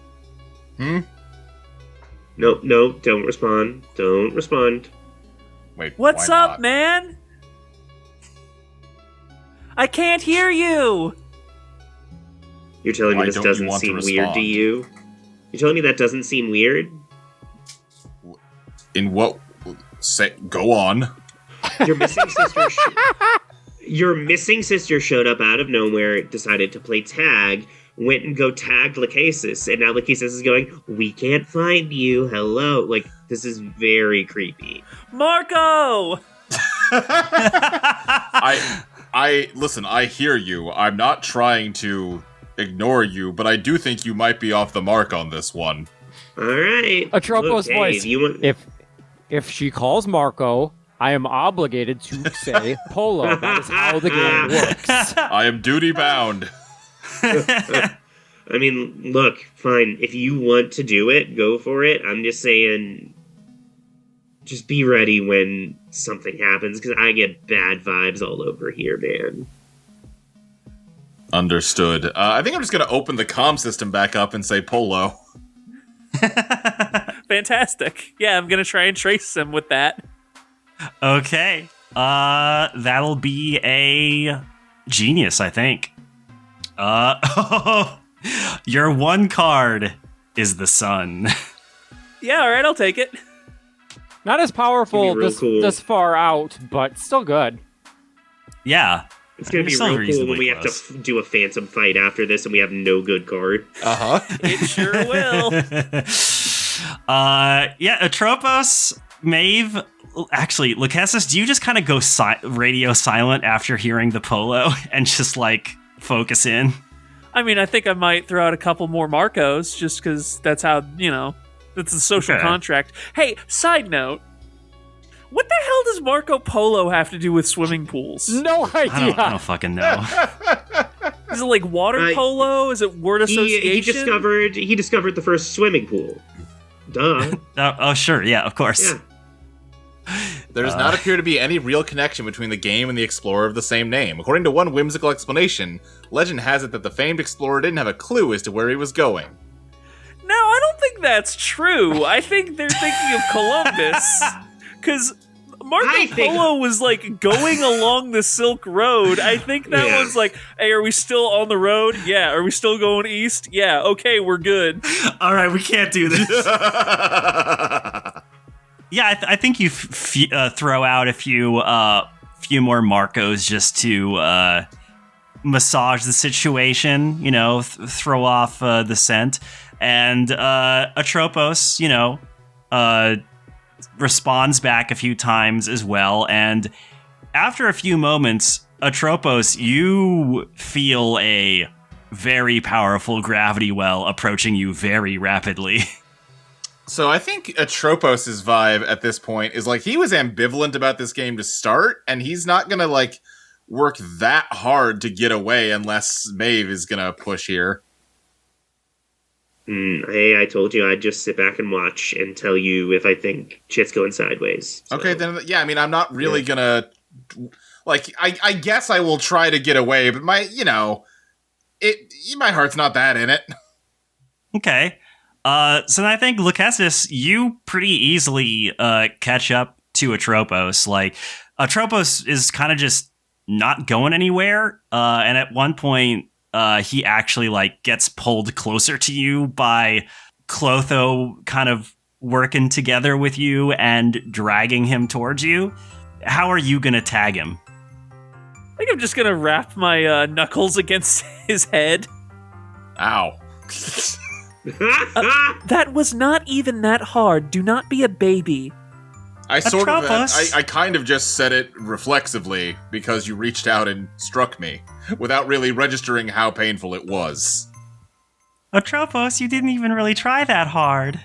Nope, don't respond. Don't respond. Wait, what's why up, not? man? I can't hear you! You're telling me Why this don't you doesn't want to seem weird respond? to you? You're telling me that doesn't seem weird? In what? Say, go on. Your missing sister. Your missing sister showed up out of nowhere, decided to play tag, went and go tagged Lákhesis, and now Lákhesis is going, "We can't find you. Hello." Like, this is very creepy. Marco! I listen. I hear you. I'm not trying to ignore you, but I do think you might be off the mark on this one. All right. Atropos' Look, voice. Hey, you want... If she calls Marco, I am obligated to say Polo. That is how the game works. I am duty bound. I mean, look, fine. If you want to do it, go for it. I'm just saying, just be ready when something happens, because I get bad vibes all over here, man. Understood. I think I'm just going to open the comm system back up and say Polo. Fantastic. Yeah, I'm going to try and trace him with that. Okay. That'll be a genius, I think. Your one card is the sun. Yeah, all right, I'll take it. Not as powerful cool. this far out, but still good. Yeah. It's going to be Still real cool reasonably when we have close. to do a phantom fight after this and we have no good card. It sure will. Yeah, Atropos, Mayve, actually, Lákhesis, do you just kind of go radio silent after hearing the Polo and just, like, focus in? I mean, I think I might throw out a couple more Marcos just because that's how, that's the social contract. Hey, side note. What the hell does Marco Polo have to do with swimming pools? No idea. I don't fucking know. Is it like water polo? Is it word association? He discovered the first swimming pool. Duh. Oh, sure. Yeah, of course. Yeah. There does not appear to be any real connection between the game and the explorer of the same name. According to one whimsical explanation, legend has it that the famed explorer didn't have a clue as to where he was going. No, I don't think that's true. I think they're thinking of Columbus. Because Marco Polo was, like, going along the Silk Road. I think that one's like, hey, are we still on the road? Yeah. Are we still going east? Yeah. Okay, we're good. All right, we can't do this. Yeah, I think you throw out a few more Marcos just to massage the situation, you know, throw off the scent. And Atropos, you know, responds back a few times as well. And after a few moments, Atropos, you feel a very powerful gravity well approaching you very rapidly. So I think Atropos' vibe at this point is like he was ambivalent about this game to start, and he's not gonna like work that hard to get away unless Mayve is gonna push here. Hey, I told you I'd just sit back and watch and tell you if I think shit's going sideways. So. Okay, then yeah, I mean I'm not really gonna like I guess I will try to get away, but my heart's not that in it. Okay. So then I think, Lákhesis, you pretty easily catch up to Atropos. Like, Atropos is kind of just not going anywhere. And at one point, he actually, like, gets pulled closer to you by Clotho kind of working together with you and dragging him towards you. How are you going to tag him? I think I'm just going to wrap my knuckles against his head. Ow. That was not even that hard. Do not be a baby. I kind of just said it reflexively because you reached out and struck me without really registering how painful it was. Atropos, you didn't even really try that hard.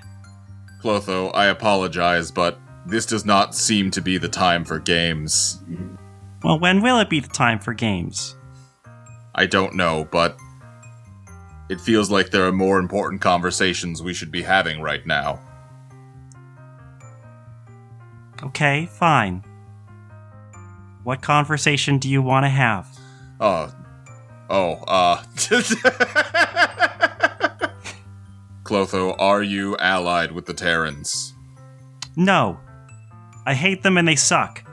Clotho, I apologize, but this does not seem to be the time for games. Well, when will it be the time for games? I don't know, but it feels like there are more important conversations we should be having right now. Okay, fine. What conversation do you want to have? Clotho, are you allied with the Terrans? No. I hate them and they suck.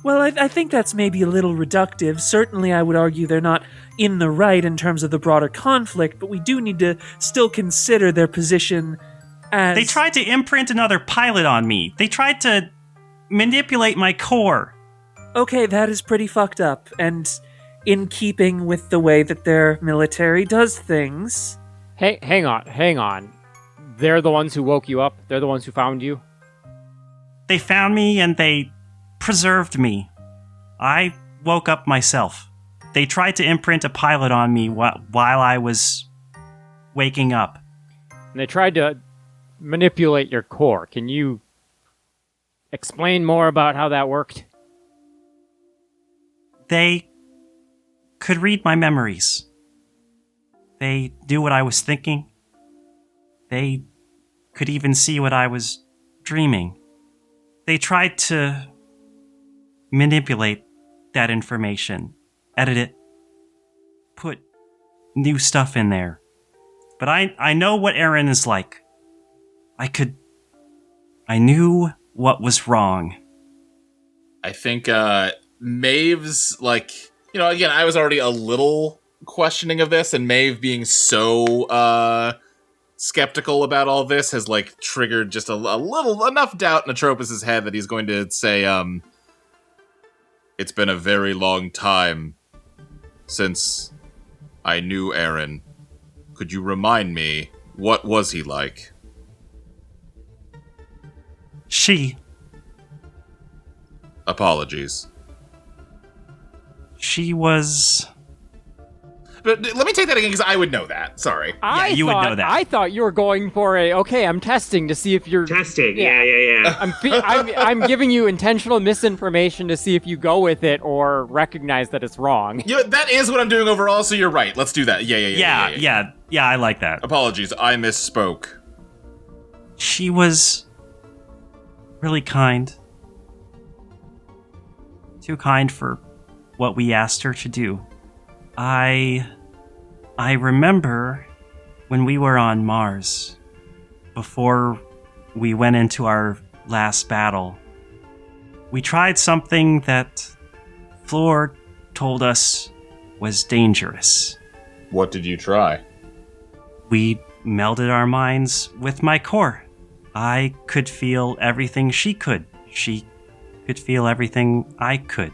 Well, I think that's maybe a little reductive. Certainly, I would argue they're not in the right in terms of the broader conflict, but we do need to still consider their position as... They tried to imprint another pilot on me. They tried to manipulate my core. Okay, that is pretty fucked up, and in keeping with the way that their military does things... Hey, hang on. They're the ones who woke you up? They're the ones who found you? They found me and they preserved me. I woke up myself. They tried to imprint a pilot on me while I was waking up. And they tried to manipulate your core. Can you explain more about how that worked? They could read my memories. They knew what I was thinking. They could even see what I was dreaming. They tried to manipulate that information, edit it, put new stuff in there. But I know what Aaron is like. I knew what was wrong. I think Maeve's, like, you know, again, I was already a little questioning of this, and Mayve being so skeptical about all this has, like, triggered just a little enough doubt in Atropos' head that he's going to say, it's been a very long time since I knew Aaron. Could you remind me, what was he like? Apologies. She was... But let me take that again, because I would know that. Sorry. You would know that. I thought you were going for I'm testing to see if you're... Testing, yeah. I'm giving you intentional misinformation to see if you go with it or recognize that it's wrong. You know, that is what I'm doing overall, so you're right. Let's do that. Yeah, I like that. Apologies, I misspoke. She was really kind. Too kind for what we asked her to do. I remember when we were on Mars, before we went into our last battle, we tried something that Floor told us was dangerous. What did you try? We melded our minds with my core. I could feel everything she could. She could feel everything I could.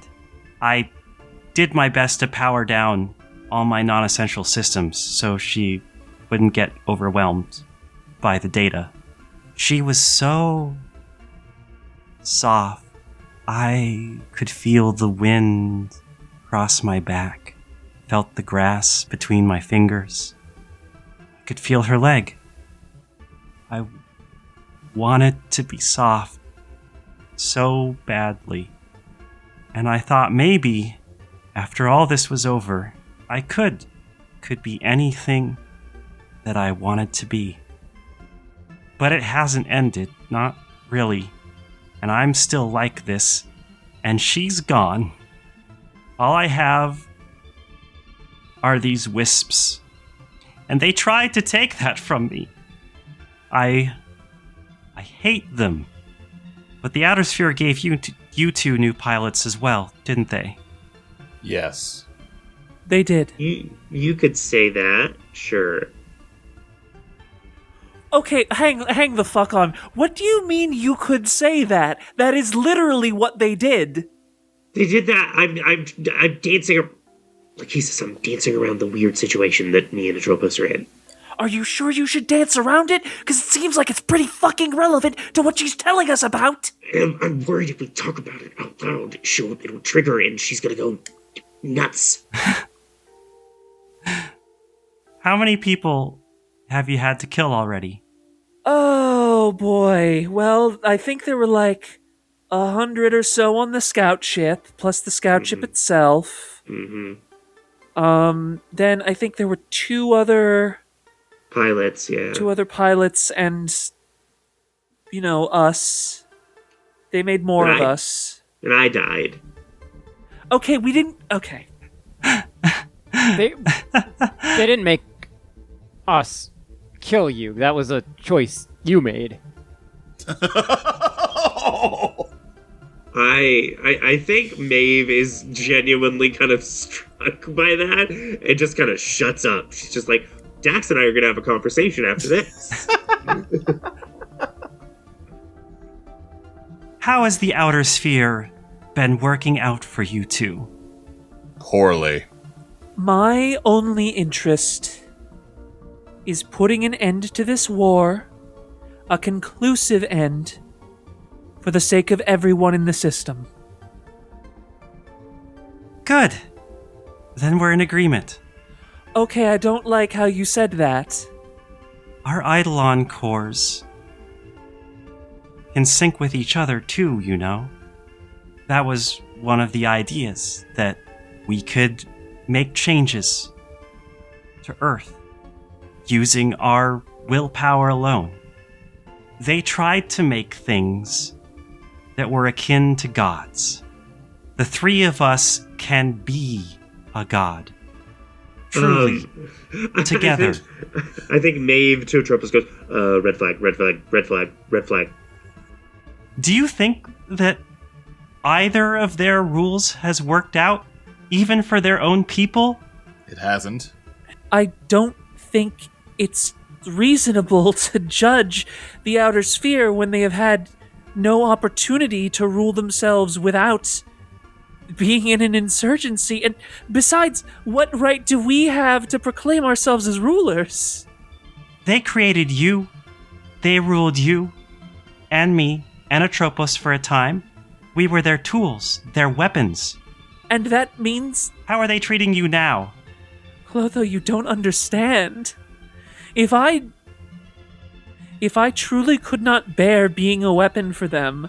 I did my best to power down all my non-essential systems so she wouldn't get overwhelmed by the data. She was so soft. I could feel the wind cross my back, felt the grass between my fingers. I could feel her leg. I wanted to be soft so badly. And I thought maybe, after all this was over, I could be anything that I wanted to be. But it hasn't ended, not really. And I'm still like this, and she's gone. All I have are these wisps. And they tried to take that from me. I hate them. But the Outer Sphere gave you two new pilots as well, didn't they? Yes. They did. You could say that, sure. Okay, hang the fuck on. What do you mean you could say that? That is literally what they did. They did that. I'm dancing. Like he says, I'm dancing around the weird situation that me and Atropos are in. Are you sure you should dance around it? Because it seems like it's pretty fucking relevant to what she's telling us about. I'm worried if we talk about it out loud, it'll trigger and she's gonna go nuts. How many people have you had to kill already? Oh boy. Well, I think there were like 100 or so on the scout ship, plus the scout ship itself. Mm-hmm. Then I think there were two other pilots, yeah. Two other pilots and, us. They made more of us. And I died. Okay, we didn't... Okay. They didn't make us kill you. That was a choice you made. I think Mayve is genuinely kind of struck by that and just kind of shuts up. She's just like, Dax and I are going to have a conversation after this. How has the Outer Sphere been working out for you two? Poorly. My only interest is putting an end to this war, a conclusive end, for the sake of everyone in the system. Good. Then we're in agreement. Okay, I don't like how you said that. Our Eidolon cores can sync with each other too, you know. That was one of the ideas, that we could make changes to Earth using our willpower alone. They tried to make things that were akin to gods. The three of us can be a god. Truly. Together. I think Mayve to Atropos goes, red flag, red flag, red flag, red flag. Do you think that either of their rules has worked out, even for their own people? It hasn't. I don't think it's reasonable to judge the Outer Sphere when they have had no opportunity to rule themselves without being in an insurgency. And besides, what right do we have to proclaim ourselves as rulers? They created you. They ruled you and me and Atropos for a time. We were their tools, their weapons. And that means... How are they treating you now? Clotho, you don't understand. If I truly could not bear being a weapon for them,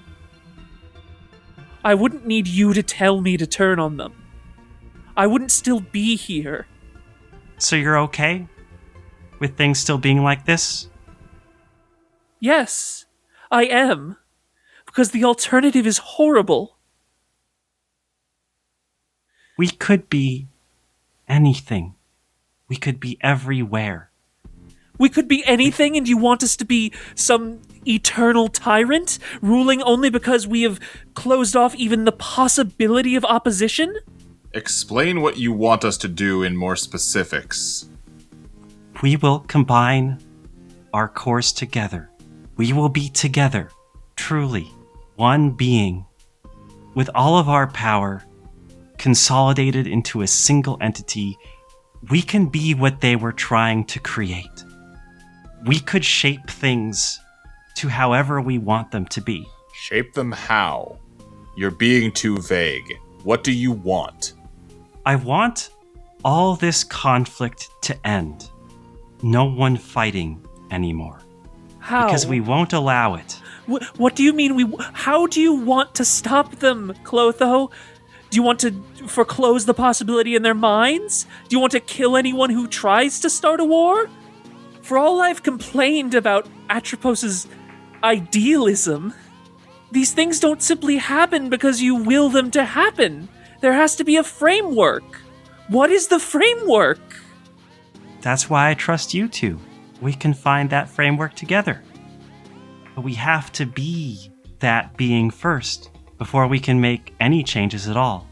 I wouldn't need you to tell me to turn on them. I wouldn't still be here. So you're okay with things still being like this? Yes, I am. Because the alternative is horrible. We could be anything. We could be everywhere. We could be anything, and you want us to be some eternal tyrant, ruling only because we have closed off even the possibility of opposition? Explain what you want us to do in more specifics. We will combine our cores together. We will be together, truly, one being, with all of our power consolidated into a single entity. We can be what they were trying to create. We could shape things to however we want them to be. Shape them how? You're being too vague. What do you want? I want all this conflict to end. No one fighting anymore. How? Because we won't allow it. What do you mean how do you want to stop them, Clotho? Do you want to foreclose the possibility in their minds? Do you want to kill anyone who tries to start a war? For all I've complained about Atropos's idealism, these things don't simply happen because you will them to happen. There has to be a framework. What is the framework? That's why I trust you two. We can find that framework together. But we have to be that being first before we can make any changes at all.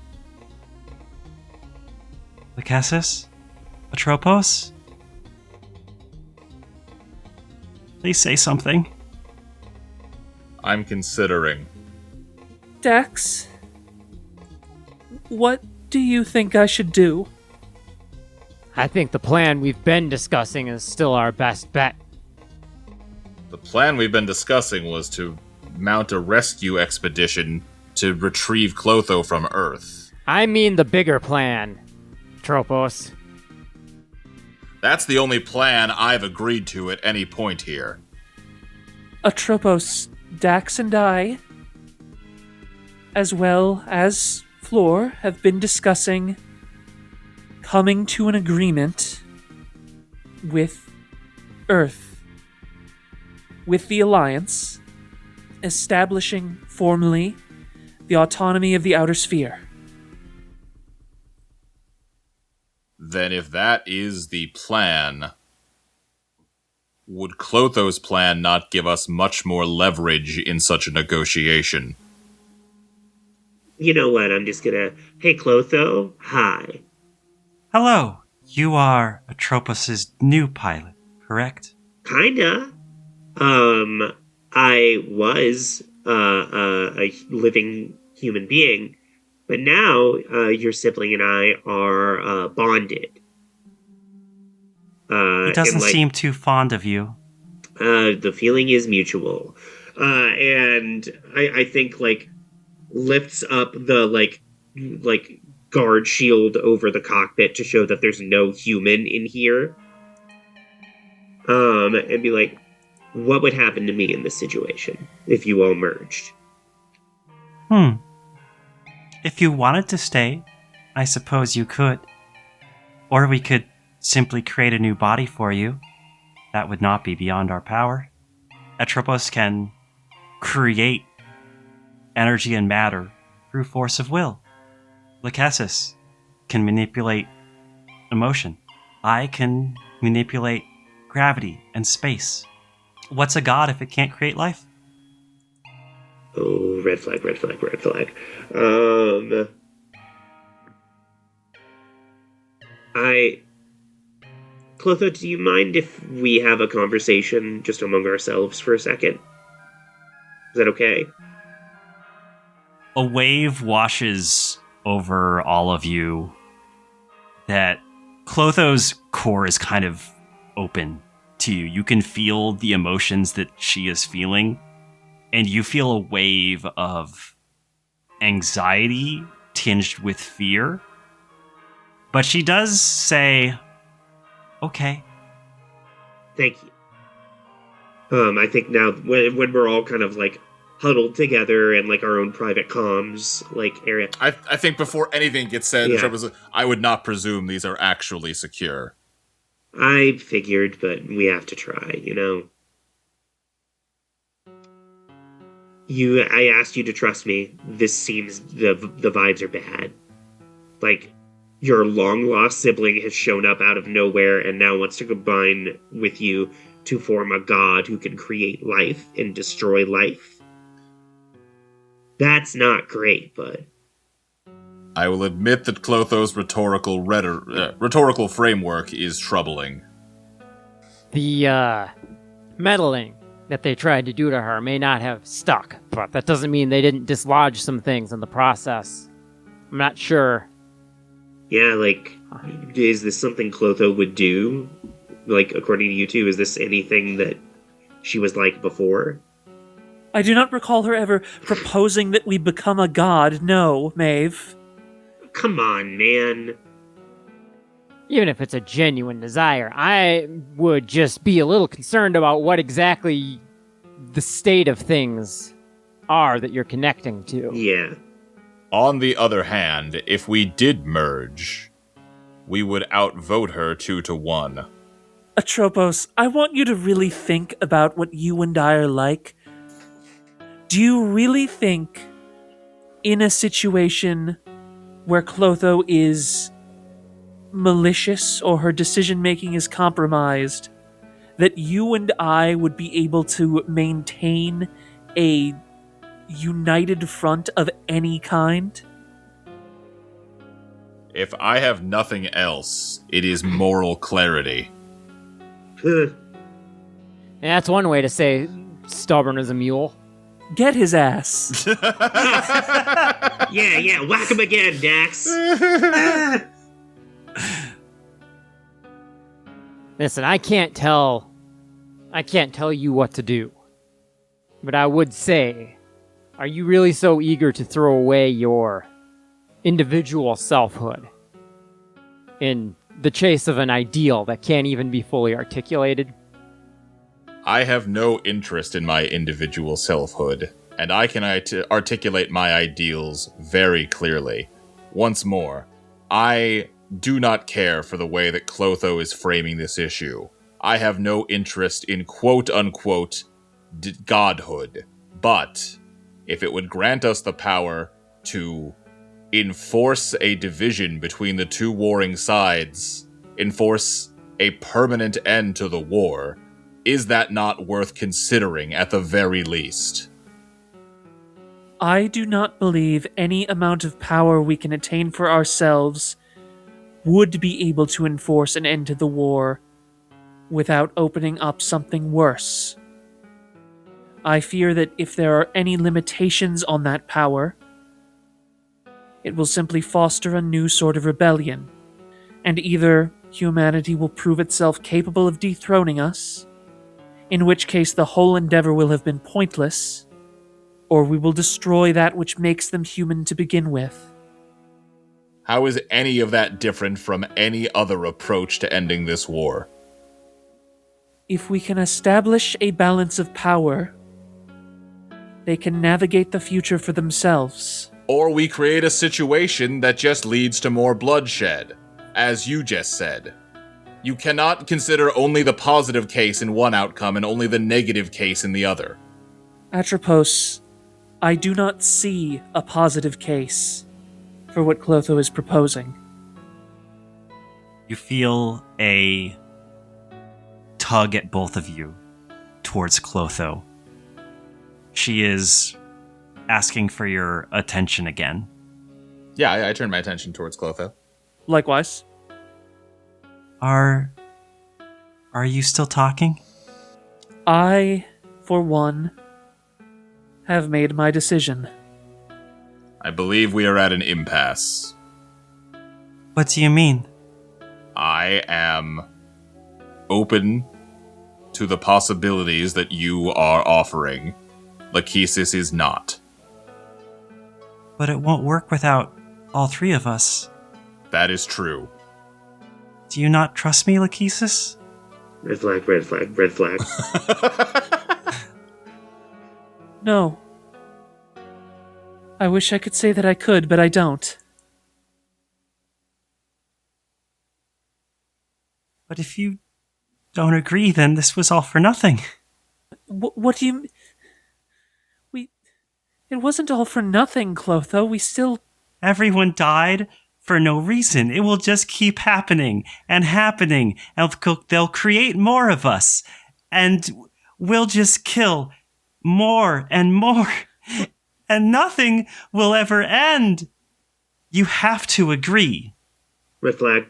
Lákhesis? Atropos? Please say something. I'm considering. Dex, what do you think I should do? I think the plan we've been discussing is still our best bet. The plan we've been discussing was to mount a rescue expedition to retrieve Clotho from Earth. I mean the bigger plan, Atropos. That's the only plan I've agreed to at any point here. Atropos, Dax and I, as well as Floor, have been discussing coming to an agreement with Earth, with the Alliance, establishing formally the autonomy of the Outer Sphere. Then if that is the plan, would Clotho's plan not give us much more leverage in such a negotiation? You know what? I'm just gonna. Hey, Clotho. Hi. Hello. You are Atropos' new pilot, correct? Kinda. I was a living human being, but now your sibling and I are bonded. He doesn't seem too fond of you. The feeling is mutual, and I think lifts up the guard shield over the cockpit to show that there's no human in here. And be like, what would happen to me in this situation if you all merged? If you wanted to stay, I suppose you could. Or we could simply create a new body for you. That would not be beyond our power. Atropos can create energy and matter through force of will. Lákhesis can manipulate emotion. I can manipulate gravity and space. What's a god if it can't create life? Oh, red flag, red flag, red flag. Clotho, do you mind if we have a conversation just among ourselves for a second? Is that okay? A wave washes over all of you that Clotho's core is kind of open to you. You can feel the emotions that she is feeling, and you feel a wave of anxiety tinged with fear. But she does say, okay. Thank you. I think now when we're all kind of huddled together in our own private comms area. I think before anything gets said, Yeah. I would not presume these are actually secure. I figured, but we have to try, you know? I asked you to trust me. This seems, the vibes are bad. like, your long-lost sibling has shown up out of nowhere and now wants to combine with you to form a god who can create life and destroy life. That's not great, bud. I will admit that Clotho's rhetorical framework is troubling. The meddling that they tried to do to her may not have stuck, but that doesn't mean they didn't dislodge some things in the process. I'm not sure. Yeah, like, is this something Clotho would do? Like, according to you two, is this anything that she was like before? I do not recall her ever proposing that we become a god, no, Mayve. Come on, man. Even if it's a genuine desire, I would just be a little concerned about what exactly the state of things are that you're connecting to. Yeah. On the other hand, if we did merge, we would outvote her 2-1. Atropos, I want you to really think about what you and I are like. Do you really think, in a situation where Clotho is malicious or her decision-making is compromised, that you and I would be able to maintain a united front of any kind? If I have nothing else, it is moral clarity. And that's one way to say stubborn as a mule. Get his ass. Yeah, whack him again, Dax. Listen, I can't tell you what to do. But I would say, are you really so eager to throw away your individual selfhood in the chase of an ideal that can't even be fully articulated? I have no interest in my individual selfhood, and I can articulate my ideals very clearly. Once more, I do not care for the way that Clotho is framing this issue. I have no interest in quote-unquote godhood, but if it would grant us the power to enforce a division between the two warring sides, enforce a permanent end to the war, is that not worth considering at the very least? I do not believe any amount of power we can attain for ourselves would be able to enforce an end to the war without opening up something worse. I fear that if there are any limitations on that power, it will simply foster a new sort of rebellion, and either humanity will prove itself capable of dethroning us, in which case the whole endeavor will have been pointless, or we will destroy that which makes them human to begin with. How is any of that different from any other approach to ending this war? If we can establish a balance of power, they can navigate the future for themselves. Or we create a situation that just leads to more bloodshed, as you just said. You cannot consider only the positive case in one outcome and only the negative case in the other. Atropos, I do not see a positive case for what Clotho is proposing. You feel a tug at both of you towards Clotho. She is asking for your attention again. Yeah, I turn my attention towards Clotho. Likewise. Are you still talking? I, for one, have made my decision. I believe we are at an impasse. What do you mean? I am open to the possibilities that you are offering. Lákhesis is not. But it won't work without all three of us. That is true. Do you not trust me, Lákhesis? Red flag, red flag, red flag. No. I wish I could say that I could, but I don't. But if you don't agree, then this was all for nothing. What do you... It wasn't all for nothing, Clotho. We still... Everyone died. for no reason. It will just keep happening, and they'll create more of us, and we'll just kill more and more, and nothing will ever end. You have to agree. Red flag.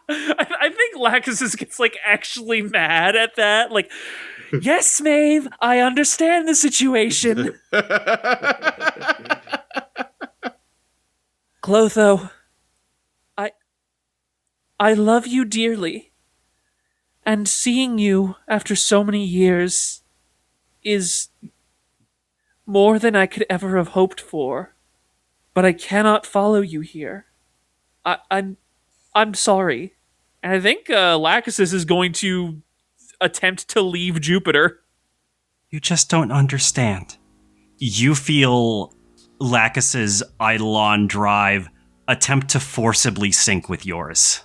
I think Lákhesis gets actually mad at that. Yes, Mayve, I understand the situation. Clotho, I love you dearly, and seeing you after so many years is more than I could ever have hoped for. But I cannot follow you here. I'm sorry. And I think Lákhesis is going to attempt to leave Jupiter. You just don't understand. You feel Lákhesis' Eidolon drive attempt to forcibly sync with yours.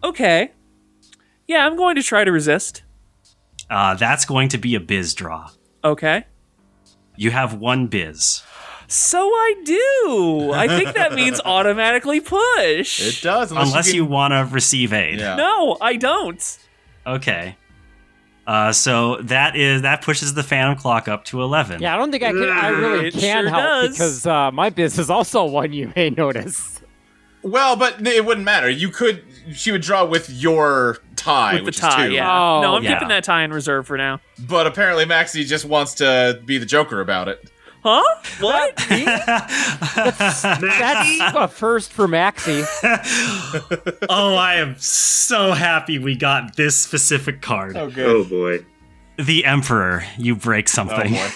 Okay. Yeah, I'm going to try to resist. That's going to be a biz draw. Okay. You have 1 biz. So I do. I think that means automatically push. It does, Unless you want to receive aid. Yeah. No, I don't. Okay. So that pushes the Phantom Clock up to 11. Yeah, I don't think I really It can sure help does. because my biz is also one you may notice. Well, but it wouldn't matter. She would draw with your tie, With the which tie, is 2. yeah. Oh, No, I'm yeah. keeping that tie in reserve for now. But apparently Maxie just wants to be the Joker about it. Huh? What? That's a first for Maxie. Oh, I am so happy we got this specific card. Oh boy. The Emperor, you break something. Oh,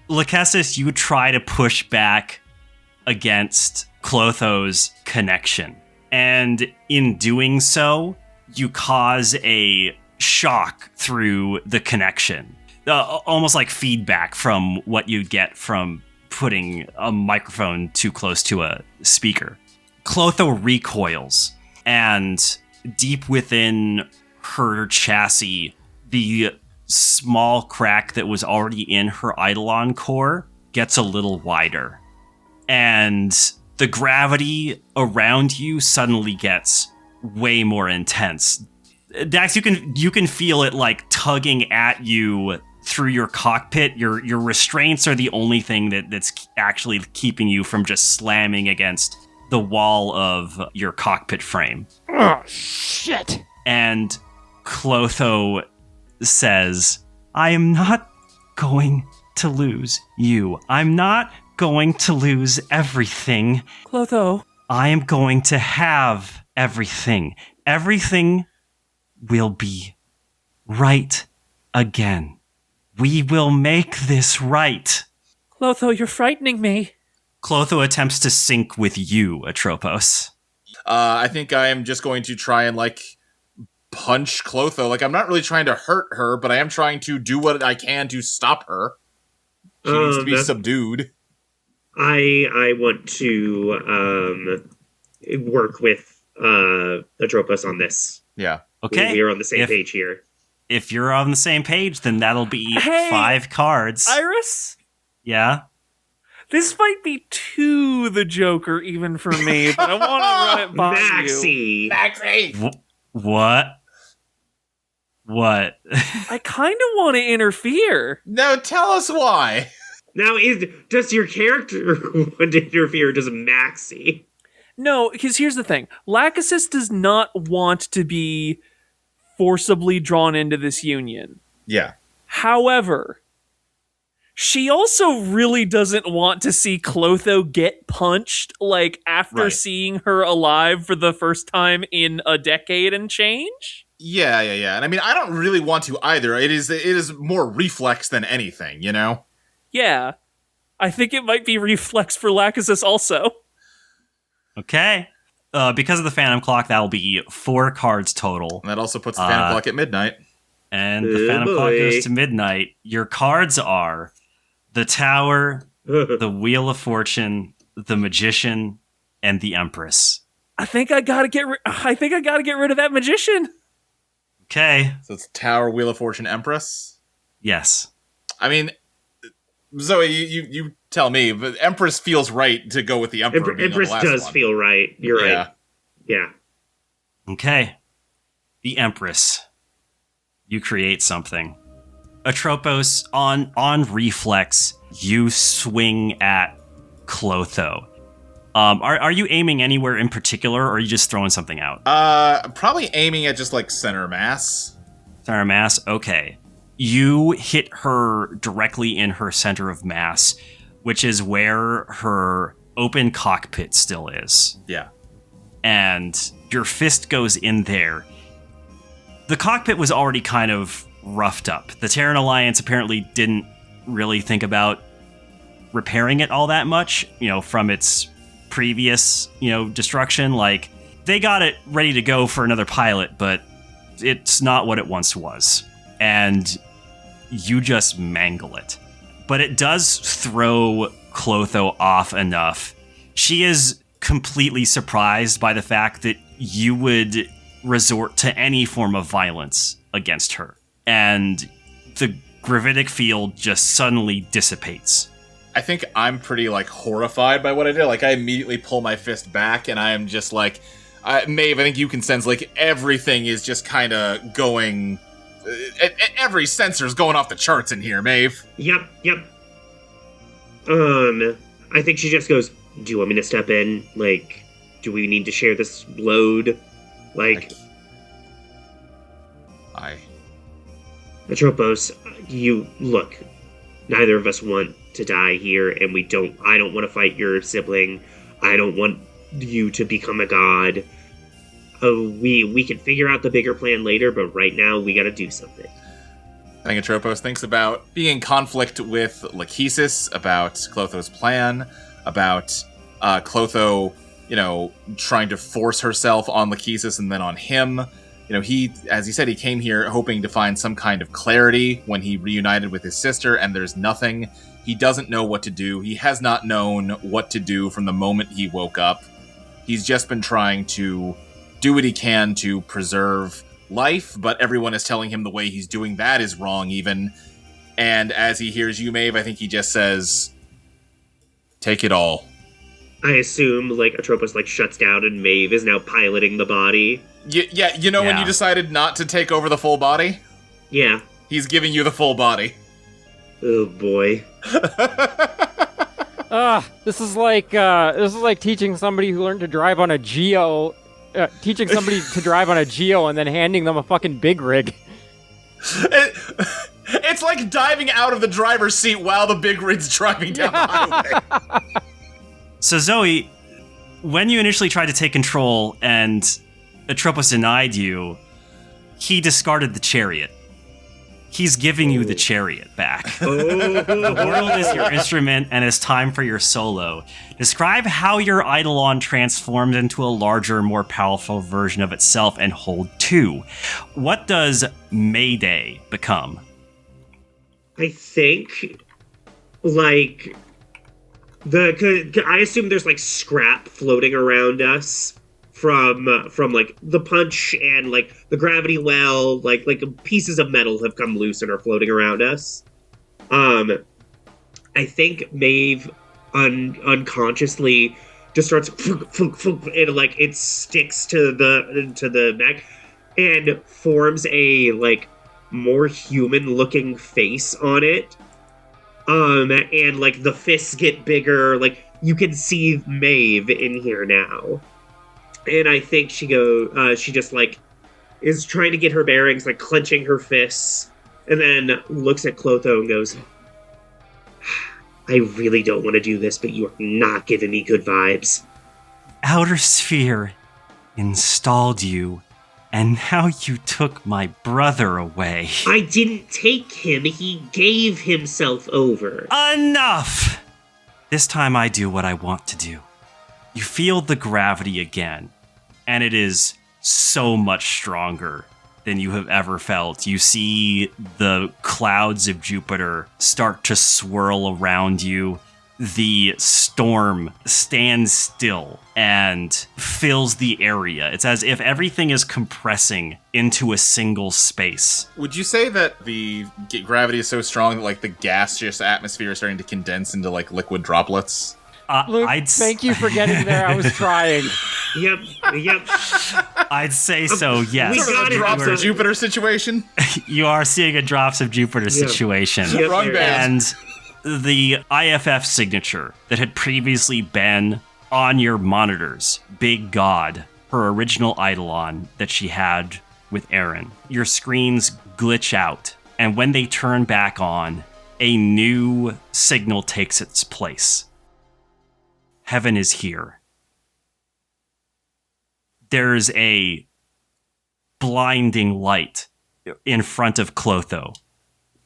Lákhesis, you try to push back against Clotho's connection. And in doing so, you cause a shock through the connection. Almost like feedback from what you get from putting a microphone too close to a speaker. Clotho recoils, and deep within her chassis, the small crack that was already in her Eidolon core gets a little wider. And the gravity around you suddenly gets way more intense. Dax, you can feel it tugging at you through your cockpit. Your restraints are the only thing that's actually keeping you from just slamming against the wall of your cockpit frame. Oh, shit. And Clotho says, I am not going to lose you. I'm not going to lose everything. Clotho. I am going to have everything. Everything will be right again. We will make this right. Clotho, you're frightening me. Clotho attempts to sync with you, Atropos. I think I am just going to try and punch Clotho. I'm not really trying to hurt her, but I am trying to do what I can to stop her. She needs to be subdued. I want to work with Atropos on this. Yeah. Okay. We are on the same page here. If you're on the same page, then that'll be Hey, 5 cards. Iris? Yeah? This might be too the Joker even for me, but I want to run it by you. Maxie! What? What? I kind of want to interfere. No, tell us why. Now, does your character want to interfere, or does Maxie? No, because here's the thing. Lákhesis does not want to be forcibly drawn into this union. Yeah. However, she also really doesn't want to see Clotho get punched, after seeing her alive for the first time in a decade and change. Yeah. And I mean, I don't really want to either. It is more reflex than anything, you know? Yeah. I think it might be reflex for Lákhesis also. Okay. Because of the Phantom Clock, that'll be 4 cards total. And that also puts the Phantom Clock at midnight. And the Phantom Clock goes to midnight. Your cards are the Tower, the Wheel of Fortune, the Magician, and the Empress. I think I gotta get rid of that magician. Okay. So it's Tower, Wheel of Fortune, Empress. Yes. I mean, Zoe, you tell me, but Empress feels right to go with the Emperor. Empress does feel right. You're right. Yeah. Okay. The Empress. You create something. Atropos, on reflex, you swing at Clotho. Are you aiming anywhere in particular, or are you just throwing something out? Probably aiming at just like center mass. Center mass? Okay. You hit her directly in her center of mass, which is where her open cockpit still is. Yeah. And your fist goes in there. The cockpit was already kind of roughed up. The Terran Alliance apparently didn't really think about repairing it all that much, from its previous, destruction. Like, they got it ready to go for another pilot, but it's not what it once was. And you just mangle it. But it does throw Clotho off enough. She is completely surprised by the fact that you would resort to any form of violence against her. And the gravitic field just suddenly dissipates. I think I'm pretty, horrified by what I did. I immediately pull my fist back, and I am just Mayve, I think you can sense, everything is just kind of going... every sensor's going off the charts in here, Mayve. Yep. I think she just goes, do you want me to step in? Do we need to share this load? Atropos, look, neither of us want to die here, and I don't want to fight your sibling. I don't want you to become a god. We can figure out the bigger plan later, but right now we gotta do something. I think Atropos thinks about being in conflict with Lákhesis, about Clotho's plan, about Clotho, trying to force herself on Lákhesis and then on him. As he said, he came here hoping to find some kind of clarity when he reunited with his sister, and there's nothing. He doesn't know what to do. He has not known what to do from the moment he woke up. He's just been trying to do what he can to preserve life, but everyone is telling him the way he's doing that is wrong even. And as he hears you, Mayve, I think he just says, take it all. I assume, Atropos, shuts down and Mayve is now piloting the body. When you decided not to take over the full body? Yeah. He's giving you the full body. Oh, boy. This is like teaching somebody who learned to drive on a Geo... teaching somebody to drive on a Geo and then handing them a fucking big rig. It's like diving out of the driver's seat while the big rig's driving down the highway. So Zoe, when you initially tried to take control and Atropos denied you, he discarded the chariot. He's giving you the chariot back. The world is your instrument, and it's time for your solo. Describe how your Eidolon transformed into a larger, more powerful version of itself and hold 2. What does Mayday become? I think, I assume there's, scrap floating around us from the punch and the gravity well, pieces of metal have come loose and are floating around us. I think Mayve unconsciously just starts and it sticks to the neck and forms a more human looking face on it. And the fists get bigger. You can see Mayve in here now. And I think she just is trying to get her bearings, clenching her fists, and then looks at Clotho and goes, I really don't want to do this, but you are not giving me good vibes. Outer Sphere installed you, and now you took my brother away. I didn't take him, he gave himself over. Enough! This time I do what I want to do. You feel the gravity again, and it is so much stronger than you have ever felt. You see the clouds of Jupiter start to swirl around you. the storm stands still and fills the area. It's as if everything is compressing into a single space. Would you say that the gravity is so strong that, like, the gaseous atmosphere is starting to condense into, like, liquid droplets? Luke, thank you for getting there. I was trying. Yep. I'd say so, yes. We got it. Drops of Jupiter situation? You are seeing a drops of Jupiter situation. Yep, Wrong band. And the IFF signature that had previously been on your monitors, Big God, her original Eidolon that she had with Aaron. Your screens glitch out, and when they turn back on, a new signal takes its place. Heaven is here. There's a blinding light in front of Clotho,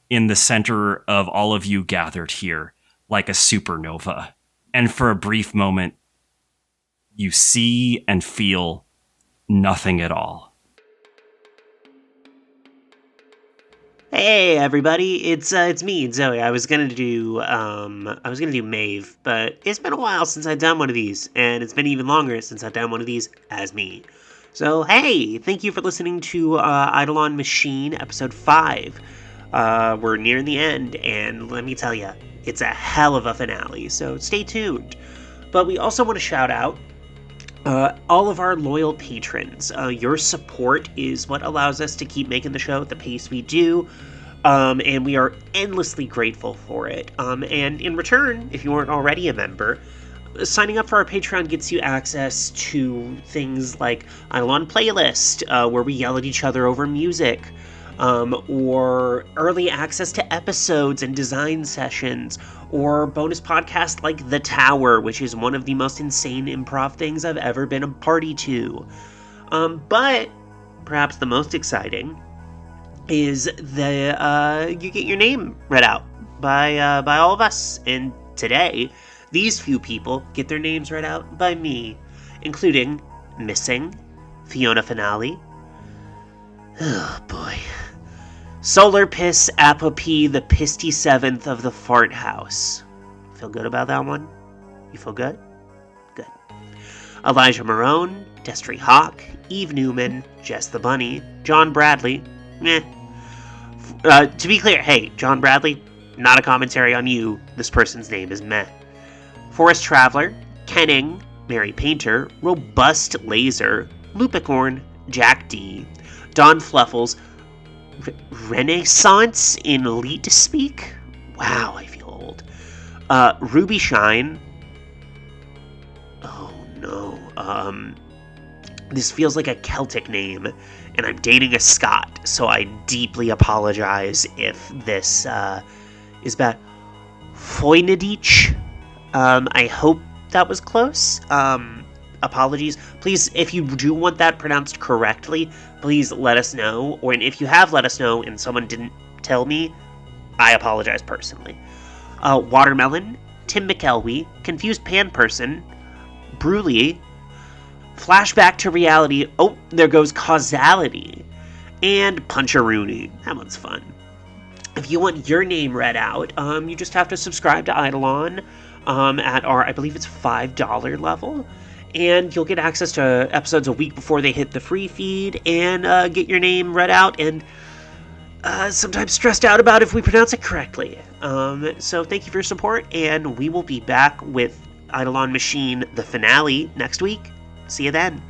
in the center of all of you gathered here, like a supernova. And for a brief moment, you see and feel nothing at all. Hey everybody, it's me, Zoe. I was gonna do Mayve, but it's been a while since I've done one of these, and it's been even longer since I've done one of these as me. So hey, thank you for listening to Eidolon Machine, episode 5. We're nearing the end, and let me tell you, it's a hell of a finale, so stay tuned. But we also want to shout out all of our loyal patrons. Your support is what allows us to keep making the show at the pace we do, and we are endlessly grateful for it. And in return, if you weren't already a member, signing up for our Patreon gets you access to things like Eidolon Playlist, where we yell at each other over music, or early access to episodes and design sessions, or bonus podcasts like The Tower, which is one of the most insane improv things I've ever been a party to. But perhaps the most exciting is you get your name read out by all of us. And today, these few people get their names read out by me, including Missing, Fiona Finale, oh boy, Solar Piss Apopee, the Pisty 7th of the Fart House. Feel good about that one? You feel good? Good. Elijah Marone, Destry Hawk, Eve Newman, Jess the Bunny, John Bradley, meh. To be clear, hey, John Bradley, not a commentary on you. This person's name is meh. Forest Traveler, Kenning, Mary Painter, Robust Laser, Lupicorn, Jack D, Don Fluffles, Renaissance in Elite Speak? Wow, I feel old. Ruby Shine. Oh no. This feels like a Celtic name, and I'm dating a Scot, so I deeply apologize if this is bad. Foynadich. I hope that was close. Apologies. Please, if you do want that pronounced correctly, please let us know. Or if you have let us know and someone didn't tell me, I apologize personally. Watermelon, Tim McKelwee, Confused Pan Person, Bruley, Flashback to Reality, oh, there goes Causality, and Punch-a-Rooney. That one's fun. If you want your name read out, you just have to subscribe to Eidolon at our, I believe it's $5 level. And you'll get access to episodes a week before they hit the free feed, and get your name read out, and sometimes stressed out about if we pronounce it correctly. So thank you for your support, and we will be back with Eidolon Machine, the finale, next week. See you then.